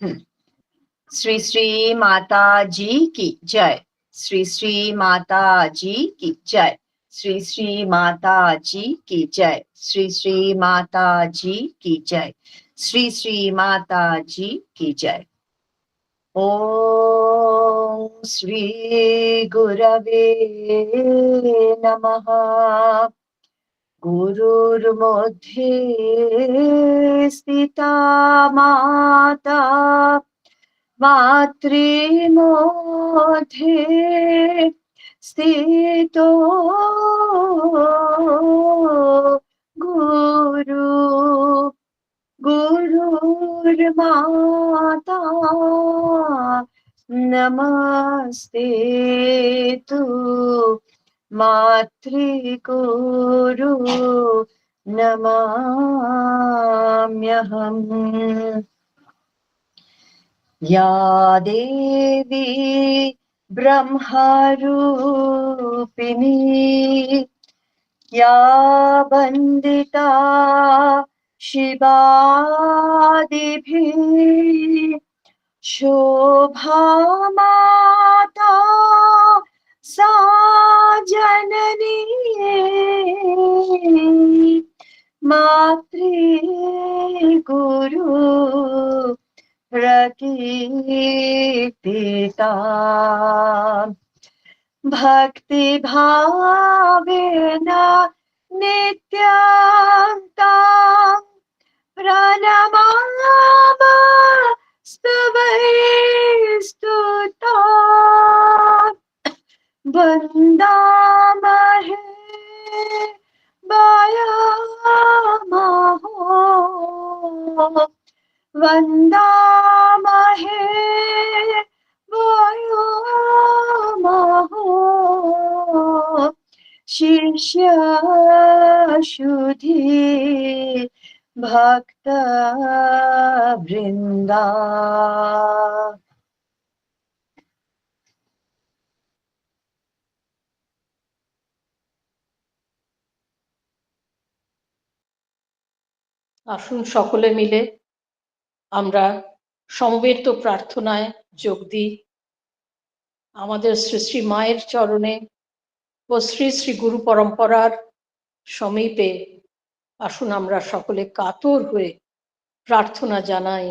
श्री श्री माता जी की जय। श्री श्री माता जी की जय। श्री श्री माता जी की जय। श्री श्री माता जी की जय। श्री श्री माता जी की जय। ओम श्री गुरवे नमः। गुरुर्मध्ये स्थिता माता मातृमध्ये स्थितो गुरु। गुरुर्माता नमस्ते तु मातृगुरु नमाम्यहम्। या देवी ब्रह्मरूपिणी या वन्दिता शिवादिभिः शोभा माता सा जननी मातृगुरु प्रकीर्तिता। भक्ति भावेन नित्यं प्रणमाम स्तवैस्तुता। वन्दामहे वायामहो वन्दामहे वायामहो शिष्यशुद्धि भक्तवृन्दा। আসুন সকলে মিলে আমরা সমবেত প্রার্থনায় যোগ দিই। আমাদের শ্রী শ্রী মায়ের চরণে ও শ্রী শ্রী গুরু পরম্পরার সমীপে আসুন আমরা সকলে কাতর হয়ে প্রার্থনা জানাই।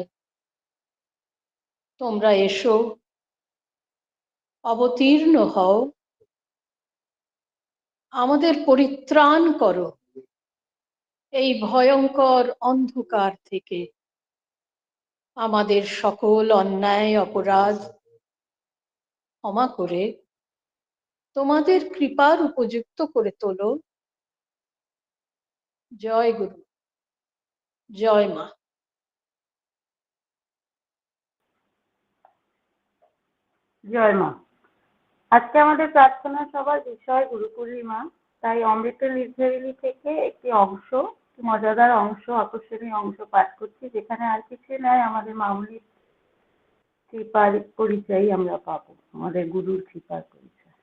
তোমরা এসো, অবতীর্ণ হও, আমাদের পরিত্রাণ করো এই ভয়ঙ্কর অন্ধকার থেকে। আমাদের সকল অন্যায় অপরাধ ক্ষমা করে তোমাদের কৃপার উপযুক্ত করে তোলো। জয় গুরু, জয় মা। জয় মা। আজকে আমাদের প্রার্থনা সভার বিষয় গুরু পূর্ণিমা, তাই অমৃত লিখভেরিলি থেকে একটি অংশ, মজাদার অংশ, আকর্ষণীয় অংশ পাঠ করছি, যেখানে আর কিছু নয়, আমাদের মামুলি কৃপার পরিচয় আমরা পাবো, আমাদের গুরুর কৃপার পরিচয়।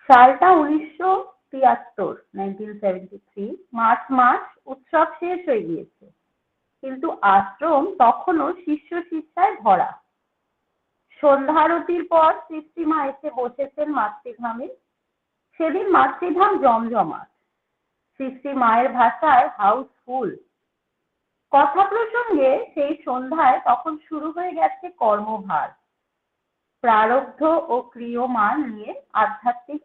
সালটা 1973, 1973 মার্চ মাস। উৎসব শেষ হয়ে গিয়েছে, কিন্তু আশ্রম তখনও শিষ্য শিক্ষায় ভরা। সন্ধ্যারতির পর সৃষ্টিমা এসে বসেছেন মাতৃধামে। সেদিন মাতৃধাম জমজমাট, সৃষ্টি মায়ের ভাষায় হাউসফুল। কথা প্রসঙ্গে সেই সন্ধ্যায় তখন শুরু হয়ে গেছে কর্মভার, প্রারব্ধ ও ক্রিয়মান নিয়ে আধ্যাত্মিক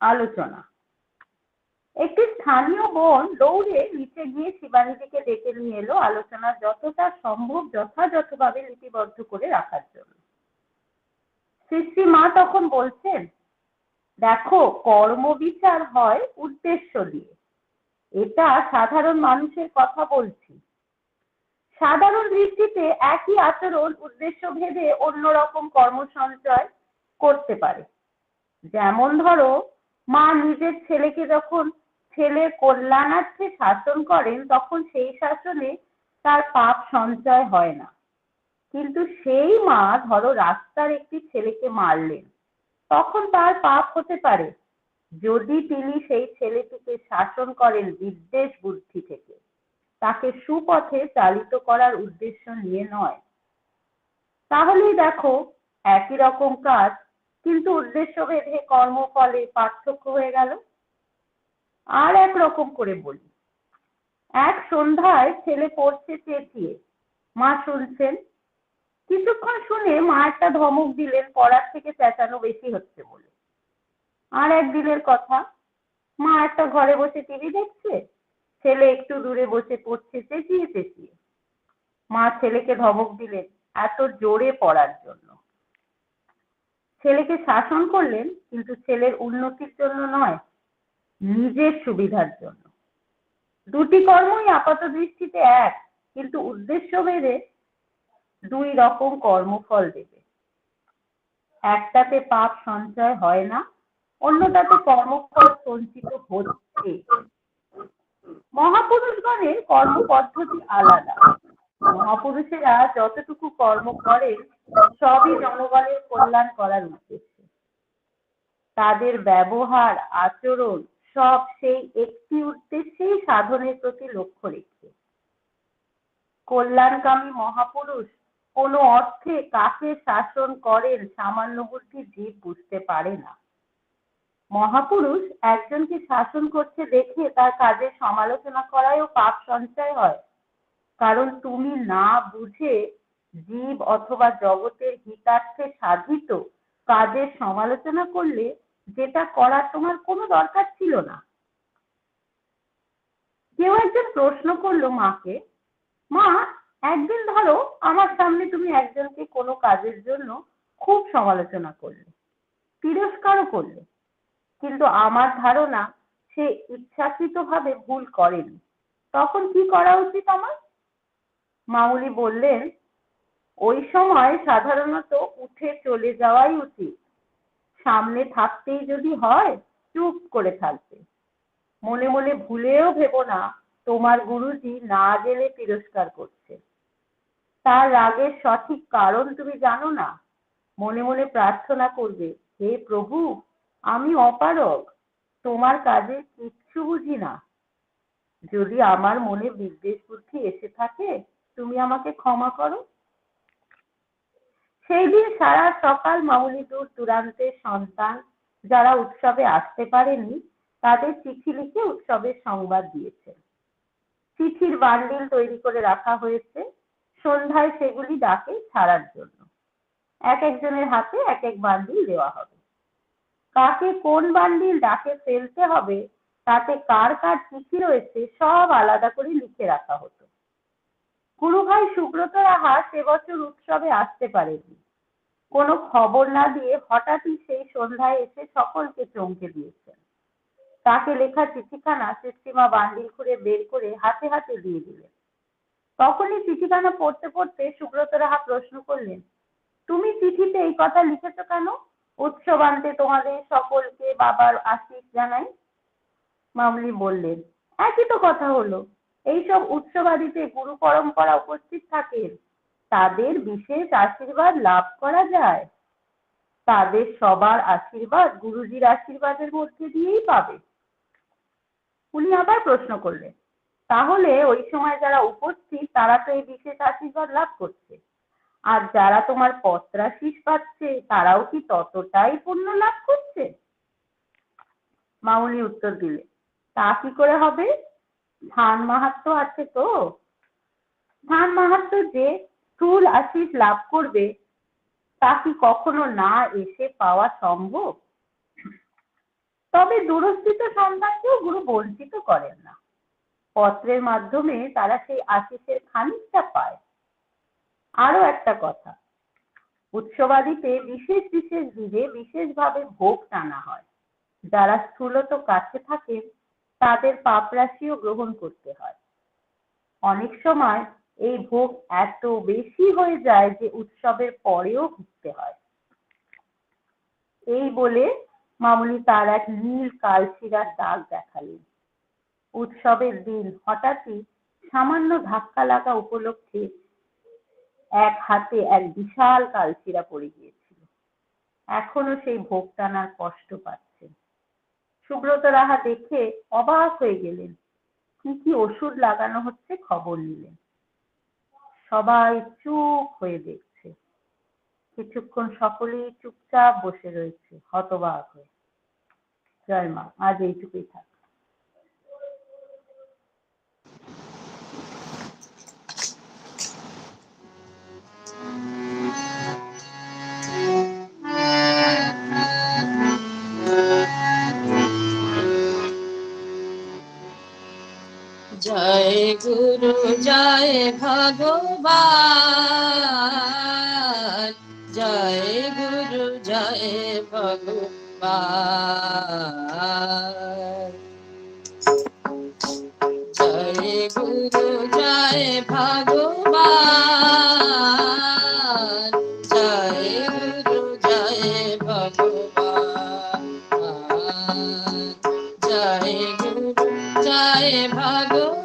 আলোচনা। একটি স্থানীয় বোন দৌড়ে নিচে গিয়ে শিবানীজিকে ডেকে নিয়ে এলো আলোচনা যতটা সম্ভব যথাযথভাবে লিপিবদ্ধ করে রাখার জন্য। সৃষ্টি মা তখন বলছেন, দেখো, কর্মবিচার হয় উদ্দেশ্য দিয়ে। এটা সাধারণ মানুষের কথা বলছি। সাধারণ দৃষ্টিতে একই আচরণ উদ্দেশ্য ভেদে অন্যরকম কর্ম সঞ্চয় করতে পারে। যেমন ধরো, মা নিজের ছেলেকে যখন ছেলের কল্যাণার্থে শাসন করেন, তখন সেই শাসনে তার পাপ সঞ্চয় হয় না। কিন্তু সেই মা ধরো রাস্তার একটি ছেলেকে মারলেন, তখন তার পাপ হতে পারে, যদি তিনি সেই ছেলেটিকে শাসন করেন বিদ্বেষ বুদ্ধি থেকে। তাকে সুপথে চালিত করার উদ্দেশ্য নিয়ে নয়। তাহলেই দেখো, একই রকম কাজ কিন্তু উদ্দেশ্য ভেদে কর্মফলে পার্থক্য হয়ে গেল। আর এক রকম করে বলি, এক সন্ধ্যায় ছেলে পড়ছে চেঁচিয়ে, মা শুনছেন। কিছুক্ষণ শুনে মা একটা ধমক দিলেন পড়ার থেকে চেঁচানো বেশি হচ্ছে বলে। আর একদিনের কথা, মা একটা ঘরে বসে টিভি দেখছে, ছেলে একটু দূরে বসে পড়ছে চেঁচিয়ে চেঁচিয়ে। মা ছেলেকে ধমক দিলেন এত জোরে পড়ার জন্য। ছেলেকে শাসন করলেন, কিন্তু ছেলের উন্নতির জন্য নয়, নিজের সুবিধার জন্য। দুটি কর্মই আপাত দৃষ্টিতে এক, কিন্তু উদ্দেশ্য ভেদে দুই রকম কর্মফল দেবে। একটাতে পাপ সঞ্চয় হয় না, অন্যটাতে কর্মফল সঞ্চিত হচ্ছে। মহাপুরুষগণের কর্ম পদ্ধতি আলাদা। মহাপুরুষেরা যতটুকু কর্ম করেন সবই জনগণের কল্যাণ করার উদ্দেশ্যে। তাদের ব্যবহার আচরণ সব সেই একটি উদ্দেশ্যেই সাধনের প্রতি লক্ষ্য রেখে। কল্যাণকামী মহাপুরুষ কোনো অর্থে কাকে শাসন করেন সামান্য বুদ্ধি জীব বুঝতে পারে না। মহাপুরুষ একজনকে শাসন করছে দেখে তার কাজের সমালোচনা করায়ও পাপ সঞ্চয় হয়। কারণ তুমি না বুঝে জীব অথবা জগতের হিতার্থে সাধিত কাজের সমালোচনা করলে, যেটা করার তোমার কোনো দরকার ছিল না। কেউ একজন প্রশ্ন করলো মাকে, মা, একদিন ধরো আমার সামনে তুমি একজনকে কোনো কাজের জন্য খুব সমালোচনা করলে, তিরস্কারও করলে, কিন্তু আমার ধারণা সে ইচ্ছাকৃতভাবে ভুল করেনি, তখন কি করা উচিত আমার? মামুনি বললেন, ওই সময় সাধারণত উঠে চলে যাওয়াই উচিত। সামনে থাকতেই যদি হয় চুপ করে থাকবে। মনে মনে ভুলেও ভেবো না তোমার গুরুজি না জেনে তিরস্কার করছে। তার রাগের সঠিক কারণ তুমি জানো না। মনে মনে প্রার্থনা করবে, হে প্রভু, আমি অপারগ, তোমার কাজে কিচ্ছু বুঝি না। যদি আমার মনে বিদ্বেষ বুদ্ধি এসে থাকে তুমি আমাকে ক্ষমা করো। সেই দিন সারা সকাল মামুনি দূর দূরান্তের সন্তান যারা উৎসবে আসতে পারেনি তাদের চিঠি লিখে উৎসবের সংবাদ দিয়েছেন। চিঠির বান্ডিল তৈরি করে রাখা হয়েছে, সন্ধ্যায় সেগুলি ডাকে ছাড়ার জন্য। এক একজনের হাতে এক এক বান্ডিল দেওয়া হবে। কাকে কোন বান্ডিল ডাকে ফেলতে হবে তাতে কার কার চিঠি রয়েছে সব আলাদা করে লিখে রাখা হতো। গুরু ভাই সুব্রত রাহা সে বছর উৎসবে আসতে পারেনি। কোনো খবর না দিয়ে হঠাৎই সেই সন্ধ্যায় এসে সকলকে চমকে দিয়েছেন। তাকে লেখা চিঠিখানা সিস্টিমা বান্ডিল করে বের করে হাতে হাতে দিয়ে দিলেন। তখনই চিঠিখানা পড়তে পড়তে সুব্রত রাহা প্রশ্ন করলেন, তুমি চিঠিতে এই কথা লিখেছো কেন? উৎসবান্তে তোমাদের সকলকে বাবার আশীষ জানাই। মামলি বললেন, একই তো কথা হলো। এইসব উৎসবাদিতে গুরু পরম্পরা উপস্থিত থাকেন, তাদের বিশেষ আশীর্বাদ লাভ করা যায়। তাদের সবার আশীর্বাদ গুরুজির আশীর্বাদের মধ্যে দিয়েই পাবে। উনি আবার প্রশ্ন করলেন, তাহলে ওই সময় যারা উপস্থিত তারা তো এই বিশেষ আশীর্বাদ লাভ করছে, আর যারা তোমার পত্রাশীষ পাচ্ছে তারাও কি ততটাই পুণ্য লাভ করছে? মামুনি উত্তর দিলে, তা কি করে হবে? ধান মাহাত্ম্য আছে তো। ধান মাহাত্ম্য যে স্থূল আশীষ লাভ করবে তা কি কখনো না এসে পাওয়া সম্ভব? তবে দূরস্থিত সন্তানকেও গুরু বঞ্চিত করেন না। পত্রের মাধ্যমে তারা সেই আশীষের খানিকটা পায়। আরো একটা কথা, উৎসবাদিতে বিশেষ বিশেষ দিনে বিশেষভাবে ভোগ টানা হয়। যারা স্থূলত কাছে থাকেন তাদের পাপরাশিও গ্রহণ করতে হয়। অনেক সময় এই ভোগ এত বেশি হয়ে যায় যে উৎসবের পরেও ভুগতে হয়। এই বলে মামুনি তার এক নীল কালশিরার দাগ দেখালেন। উৎসবের দিন হঠাৎই সামান্য ধাক্কা লাগা উপলক্ষে এক হাতে এক বিশাল কালশিরা পড়ে গিয়েছিল। এখনো সেই ভোগ টানার কষ্ট পাচ্ছেন। সুব্রত রাহা দেখে অবাক হয়ে গেলেন। কি কি ওষুধ লাগানো হচ্ছে খবর নিলেন। সবাই চুপ হয়ে দেখছে। কিছুক্ষণ সকলেই চুপচাপ বসে রয়েছে হতবাক হয়ে। জয় মা, আজ এইটুকুই থাক। জয় গুরু জয় ভগবান, জয় গুরু জয় ভগবান, জয় গুরু জয় ভগবান, জয় গুরু জয় ভগবান, জয় গুরু জয় ভগবান,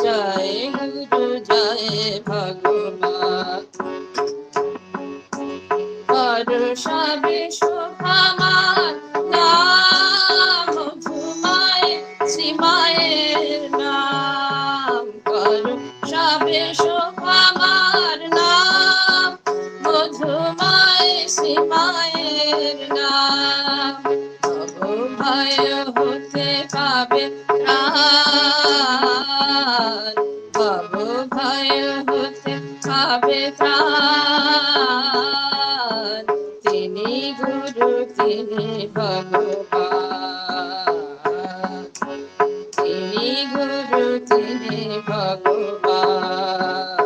জয় গুরু জয় ভগবান। ভরসা বিশ্বভামার নাম, ঝুমায় শ্রীমায়ের নাম, ভরসা বিশ্বভামার নাম, মধুমায় শ্রীমায়ের নাম। ভয় হতে পাবে ত্রাণ, ভয় হতে পাবে ত্রাণ, তিনি গুরু তিনি ভগবান, তিনি গুরু তিনি ভগবান,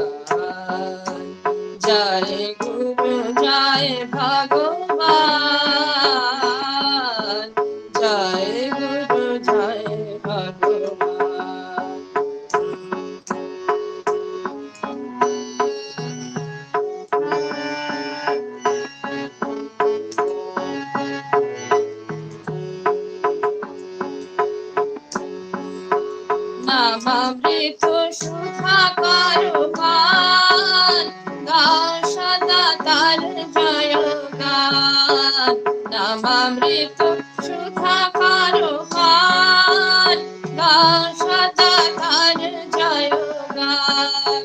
জয় গুরু জয় ভগবান, জয় গুরু জয় ভগবান। নামামৃত সুধাকর গান, গাও সদা তার জয় গান। নামামৃত সুধাকর গান, গাও সদা তার জয় গান।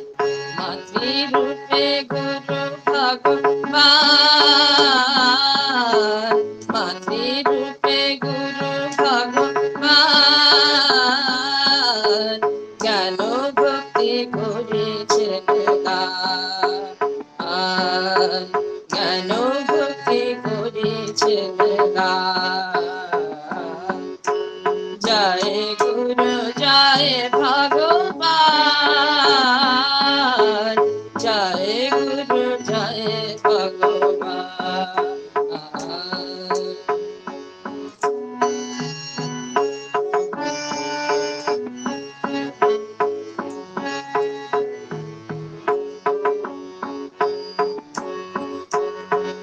মাতৃরূপে গুরু ভগবান, মাতৃরূপে গুরু ভগবান, জ্ঞান ভক্তি করেছেন দান, জ্ঞান ভক্তি করেছেন দান। জয় গুরু জয় ভগবান, জয় গুরু জয় ভগবান।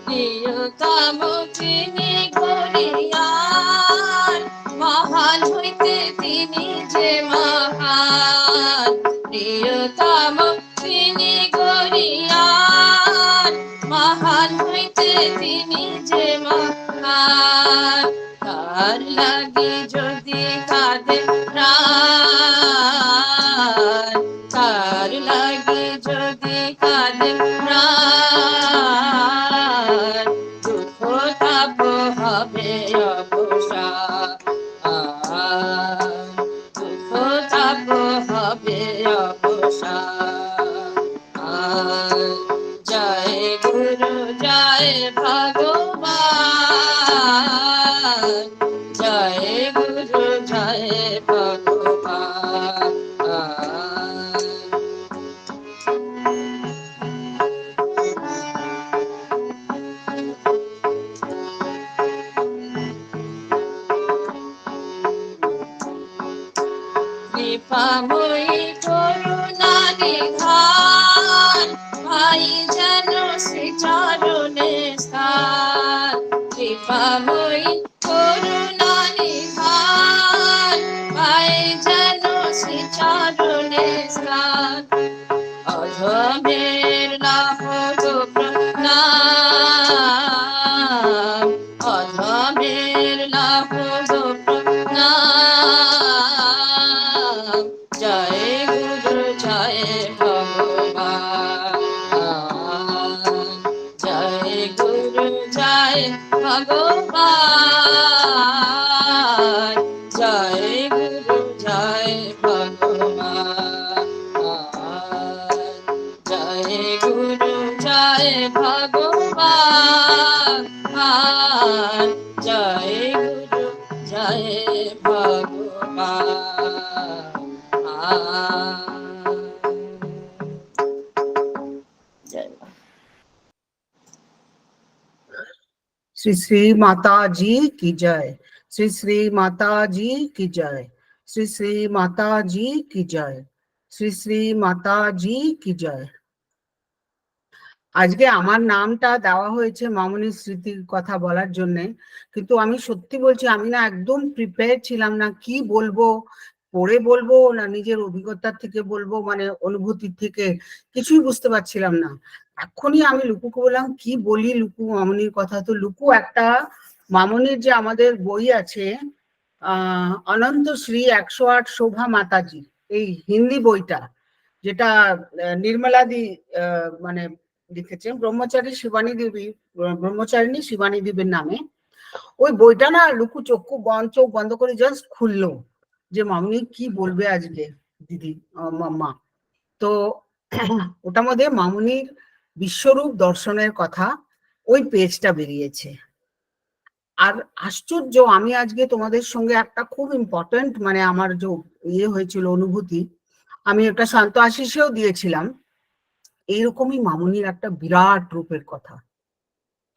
প্রিয়তম তিনি গরিয়ান, মহান হইতে তিনি যে মহান। প্রিয়তম তিনি গরিয়ান, মহান হইতে তিনি যে মহান। তার লাগি যদি কাঁদে প্রাণ, তার লাগি যদি কাঁদে প্রাণ, দুঃখ তাপ হবে অবসান, দুঃখ তাপ হবে অবসান। জয় গুরু জয় ভগবান, জয় গুরু জয় ভগবান। কৃপাময়ী করুণা নিধান, পাই যেন শ্রীচরণে স্থান। কৃপাময়ী করুণা নিধান, পাই যেন শ্রীচরণে স্থান। অধমের লাভ প্রণাম, অধমের লাভ প্রণাম, ভগবান, জয় গুরু জয় ভগবান, জয় গুরু জয় ভগবান, জয় গুরু জয় ভগবান, জয় গুরু জয় ভগবান। জয় মা। श्री श्री माता जी की जय, श्री श्री माता जी की जय, श्री श्री माता जी की जय, श्री श्री माता जी की जय। আজকে আমার নামটা দেওয়া হয়েছে মামনির স্মৃতির কথা বলার জন্য, কিন্তু আমি সত্যি বলছি আমি না একদম প্রিপেয়ার ছিলাম না, কি বলবো, পড়ে বলবো না নিজের অভিজ্ঞতা থেকে বলবো, মানে অনুভূতি থেকে কিছুই বুঝতে পারছিলাম না। এখনই আমি লুকুকে বললাম কি বলি লুকু মামনির কথা। তো লুকু, একটা মামনির যে আমাদের বই আছে অনন্ত শ্রী 108 শোভা মাতাজি, এই হিন্দি বইটা, যেটা নির্মলাদি মানে লিখেছেন, ব্রহ্মচারিণী শিবানী দেবীর নামে। ওই বইটা না লুকু চোখ বন্ধ করে জাস্ট খুললো যে মামনি কি বলবে আজকে দিদি মা। তো ওটার মধ্যে মামনির বিশ্বরূপ দর্শনের কথা ওই পেজটা বেরিয়েছে। আর আশ্চর্য, আমি আজকে তোমাদের সঙ্গে একটা খুব ইম্পর্টেন্ট, মানে আমার যে ইয়ে হয়েছিল অনুভূতি, আমি একটা শান্ত আশিসেও দিয়েছিলাম, এইরকমই মামনির একটা বিরাট রূপের কথা।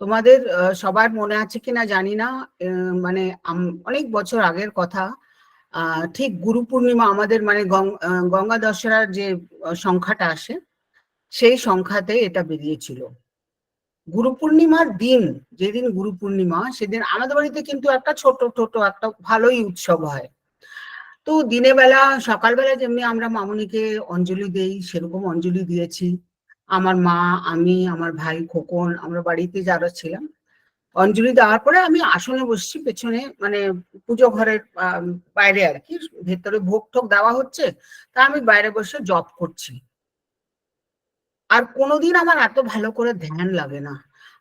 তোমাদের সবার মনে আছে কিনা জানি না, মানে অনেক বছর আগের কথা, ঠিক গুরু পূর্ণিমা আমাদের মানে গঙ্গা দশেরার যে সংখ্যাটা আসে সেই সংখ্যাতে এটা বেরিয়েছিল। গুরু পূর্ণিমার দিন, যেদিন গুরু পূর্ণিমা, সেদিন আমাদের বাড়িতে কিন্তু একটা ছোট একটা ভালোই উৎসব হয়। তো দিনের বেলা সকালবেলা যেমনি আমরা মামনিকে অঞ্জলি দেই, সেরকম অঞ্জলি দিয়েছি আমার মা, আমি, আমার ভাই খোকন, আমরা বাড়িতে যারা ছিলাম। অঞ্জলি দেওয়ার পরে আমি আসনে বসছি পেছনে, মানে পুজো ঘরের বাইরে আর কি, ভেতরে ভোগ টোগ দেওয়া হচ্ছে, তা আমি বাইরে বসে জপ করছি। আর কোনোদিন আমার এত ভালো করে ধ্যান লাগে না,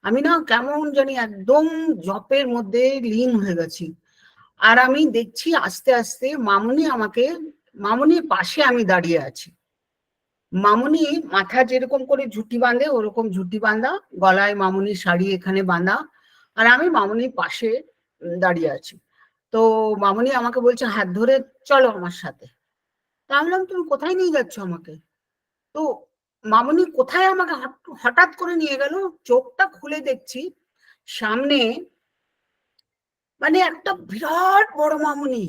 আমি না কেমন জানি একদম জপের মধ্যে লীন হয়ে গেছি। আর আমি দেখছি আস্তে আস্তে মামনির পাশে আমি দাঁড়িয়ে আছি। মামনি মাথা যেরকম করে ঝুটি বাঁধে ওরকম ঝুটি বাঁধা, গলায় মামনির শাড়ি এখানে বাঁধা, আর আমি মামনির পাশে দাঁড়িয়ে আছি। তো মামনি আমাকে বলছে হাত ধরে চলো আমার সাথে। তা আমি বললাম তুমি কোথায় নিয়ে যাচ্ছ আমাকে? তো মামনি কোথায় আমাকে হঠাৎ করে নিয়ে গেল, চোখটা খুলে দেখছি সামনে মানে একটা বিরাট বড় মামনি,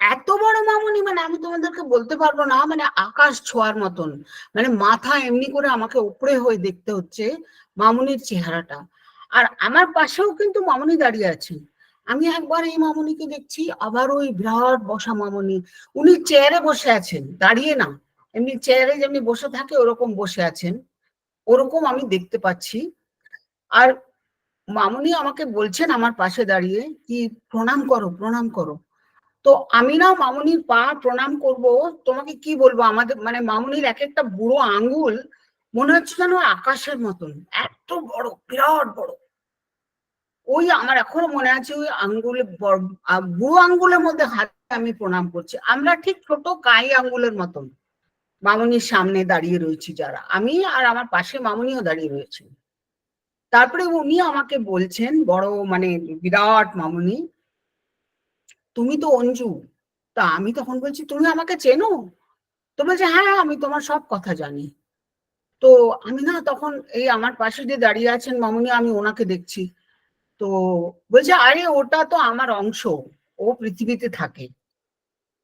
এত বড় মামনি, মানে আমি তোমাদেরকে বলতে পারবো না, মানে আকাশ ছোঁয়ার মতন, মানে মাথা এমনি করে আমাকে উপরে হয়ে দেখতে হচ্ছে মামনির চেহারাটা। আর আমার পাশেও কিন্তু মামনি দাঁড়িয়ে আছেন। আমি একবার এই মামনিকে দেখছি, আবার ওই বিরাট বসা মামনি, উনি চেয়ারে বসে আছেন, দাঁড়িয়ে না, এমনি চেয়ারে যেমনি বসে থাকে ওরকম বসে আছেন, ওরকম আমি দেখতে পাচ্ছি। আর মামনি আমাকে বলছেন আমার পাশে দাঁড়িয়ে কি প্রণাম করো প্রণাম করো। তো আমি না মামনির পা প্রণাম করব, তোমাকে কি বলবো, আমাদের মানে মামনির এক একটা বুড়ো আঙ্গুল মনে হচ্ছে যেন আকাশের মতন, এত বড়, বিরাট বড়। ওই আমার এখনো মনে আছে, ওই আঙ্গুলে বুড়ো আঙ্গুলের মধ্যে হাত আমি প্রণাম করছি। আমরা ঠিক ছোট কাই আঙ্গুলের মতন মামনির সামনে দাঁড়িয়ে রয়েছি যারা, আমি আর আমার পাশে মামনিও দাঁড়িয়ে রয়েছে। তারপরে উনি আমাকে বলছেন, বড় মানে বিরাট মামনি, তুমি তো অঞ্জু। তা আমি তখন বলছি তুমি আমাকে চেনো? তো বলছে হ্যাঁ আমি তোমার সব কথা জানি। তো আমি না তখন এই আমার পাশে যে দাঁড়িয়ে আছেন মামনি, আমি ওনাকে দেখছি। তো বলছে আরে ওটা তো আমার অংশ, ও পৃথিবীতে থাকে।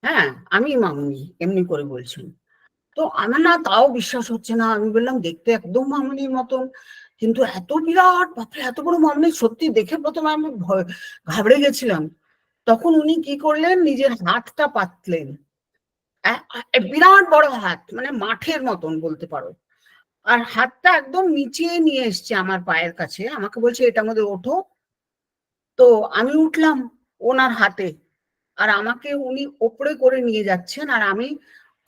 হ্যাঁ আমি মামনি, এমনি করে বলছেন। তো আমার না তাও বিশ্বাস হচ্ছে না, আমি বললাম দেখতে একদম মামনির মতন, কিন্তু এত বিরাট, বাপরে এত বড় মামনি, সত্যি দেখে প্রথমে আমি ঘাবড়ে গেছিলাম। তখন উনি কি করলেন, নিজের হাতটা পাতলেন, বিরাট বড় হাত, মানে মাঠের মতন বলতে পারো, আর হাতটা একদম নিচে নিয়ে এসছে আমার পায়ের কাছে, আমাকে বলছে এটার মধ্যে ওঠো। তো আমি উঠলাম ওনার হাতে, আর আমাকে উনি ওপরে করে নিয়ে যাচ্ছেন, আর আমি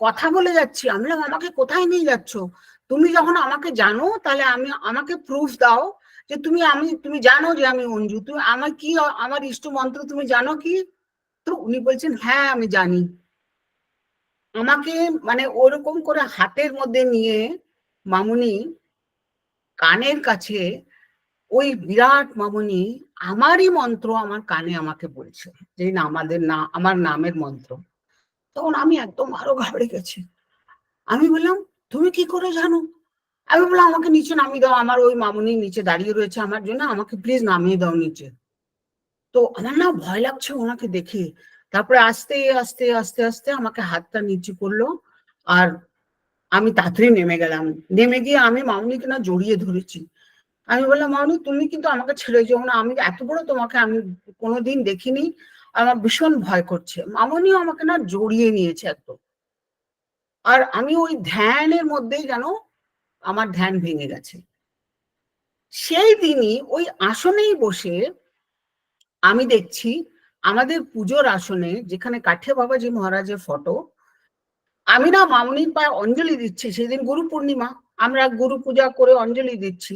কথা বলে যাচ্ছি। আমি বললাম, আমাকে কোথায় নিয়ে যাচ্ছ? তুমি যখন আমাকে জানো তাহলে আমাকে প্রুফ দাও যে তুমি জানো যে আমি অঞ্জু, তুমি আমার কি, আমার ইষ্ট মন্ত্র তুমি জানো কি? তো উনি বলছেন, হ্যাঁ আমি জানি। আমাকে মানে ওরকম করে হাতের মধ্যে নিয়ে মামুনি কানের কাছে, ওই বিরাট মামুনি আমারই মন্ত্র আমার কানে আমাকে বলছে, যে না আমার নামের মন্ত্র। তখন আমি একদম আরো ঘাবড়ে গেছি। আমি বললাম, তুমি কি করে জানো? আমি বললাম, আমাকে নিচে নামিয়ে দাও, আমার ওই মামুনি নিচে দাঁড়িয়ে রয়েছে আমার জন্য, আমাকে প্লিজ নামিয়ে দাও নিচে। তো আমার না ভয় লাগছে ওনাকে দেখে। তারপরে আস্তে আস্তে আস্তে আস্তে আমাকে হাতটা নিচে করলো, আর আমি তাড়াতাড়ি নেমে গেলাম। নেমে গিয়ে আমি মামুনিকে না জড়িয়ে ধরেছি। আমি বললাম, মামুনি তুমি কিন্তু আমাকে ছেড়ে যেও না, আমি এত বড় তোমাকে আমি কোনোদিন দেখিনি, আমার ভীষণ ভয় করছে। মামুনিও আমাকে না জড়িয়ে নিয়েছে একদম। আর আমি ওই ধ্যানের মধ্যেই যেন আমার ধ্যান ভেঙে গেছে। সেই দিনই ওই আসনেই বসে আমি দেখছি আমাদের পুজোর আসনে, যেখানে কাঠে বাবাজি মহারাজের ফটো, আমি না মামুনির পায়ে অঞ্জলি দিচ্ছি। সেদিন গুরু পূর্ণিমা, আমরা গুরু পূজা করে অঞ্জলি দিচ্ছি।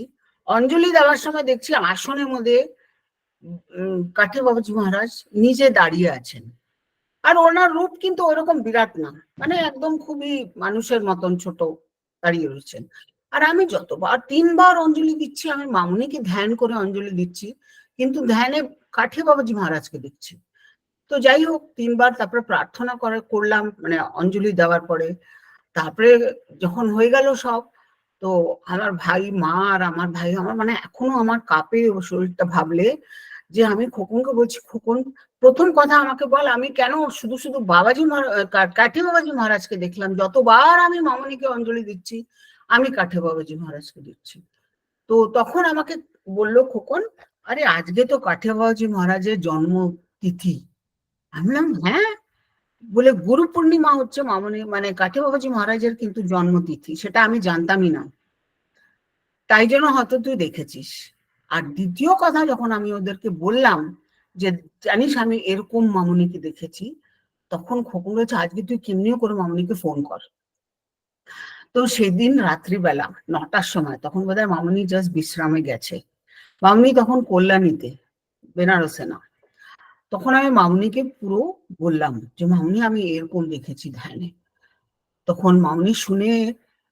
অঞ্জলি দেওয়ার সময় দেখছি আসনের মধ্যে কাঠে বাবাজি মহারাজ নিজে দাঁড়িয়ে আছেন। আর ওনার রূপ কিন্তু ওরকম বিরাট না, মানে একদম খুবই মানুষের মতন ছোট দাঁড়িয়ে রয়েছেন। আর আমি যতবার 3বার অঞ্জলি দিচ্ছি, আমি মামুনিকে ধ্যান করে অঞ্জলি দিচ্ছি, কিন্তু ধ্যানে কাঠে বাবাজি মহারাজকে দেখছি। তো যাই হোক, 3বার তারপরে প্রার্থনা করলাম, মানে অঞ্জলি দেওয়ার পরে। তারপরে যখন হয়ে গেল সব, তো আমার ভাই, মা আর আমার ভাই, আমার মানে এখনো আমার কাঁপে ও শরীরটা ভাবলে, যে আমি খোকনকে বলছি, খোকন প্রথম কথা আমাকে বল, আমি কেন শুধু শুধু কাঠে বাবাজি মহারাজকে দেখলাম? যতবার আমি মামনিকে অঞ্জলি দিচ্ছি, আমি কাঠে বাবাজি মহারাজকে দিচ্ছি। তো তখন আমাকে বললো খোকন, আরে আজকে তো কাঠে বাবাজি মহারাজের জন্মতিথি। আমি বললাম, হ্যাঁ। বলে, গুরু পূর্ণিমা হচ্ছে মামনি মানে কাঠে বাবাজি মহারাজের কিন্তু জন্মতিথি, সেটা আমি জানতামই না, তাই জন্য হয়তো তুই দেখেছিস। আর দ্বিতীয় কথা, যখন আমি ওদেরকে বললাম যে জানিস আমি এরকম মামুনিকে দেখেছি, তখন খোকন বলছে, আজকে তুই কেমনিও করে মামুনিকে ফোন কর। তো সেদিন রাত্রিবেলা 9টার সময়, তখন বোধহয় মামুনি জাস্ট বিশ্রামে গেছে, মামুনি তখন কল্যাণীতে, বেনারসে না। তখন আমি মামুনিকে পুরো বললাম যে মামুনি আমি এরকম দেখেছি ধ্যানে। তখন মামুনি শুনে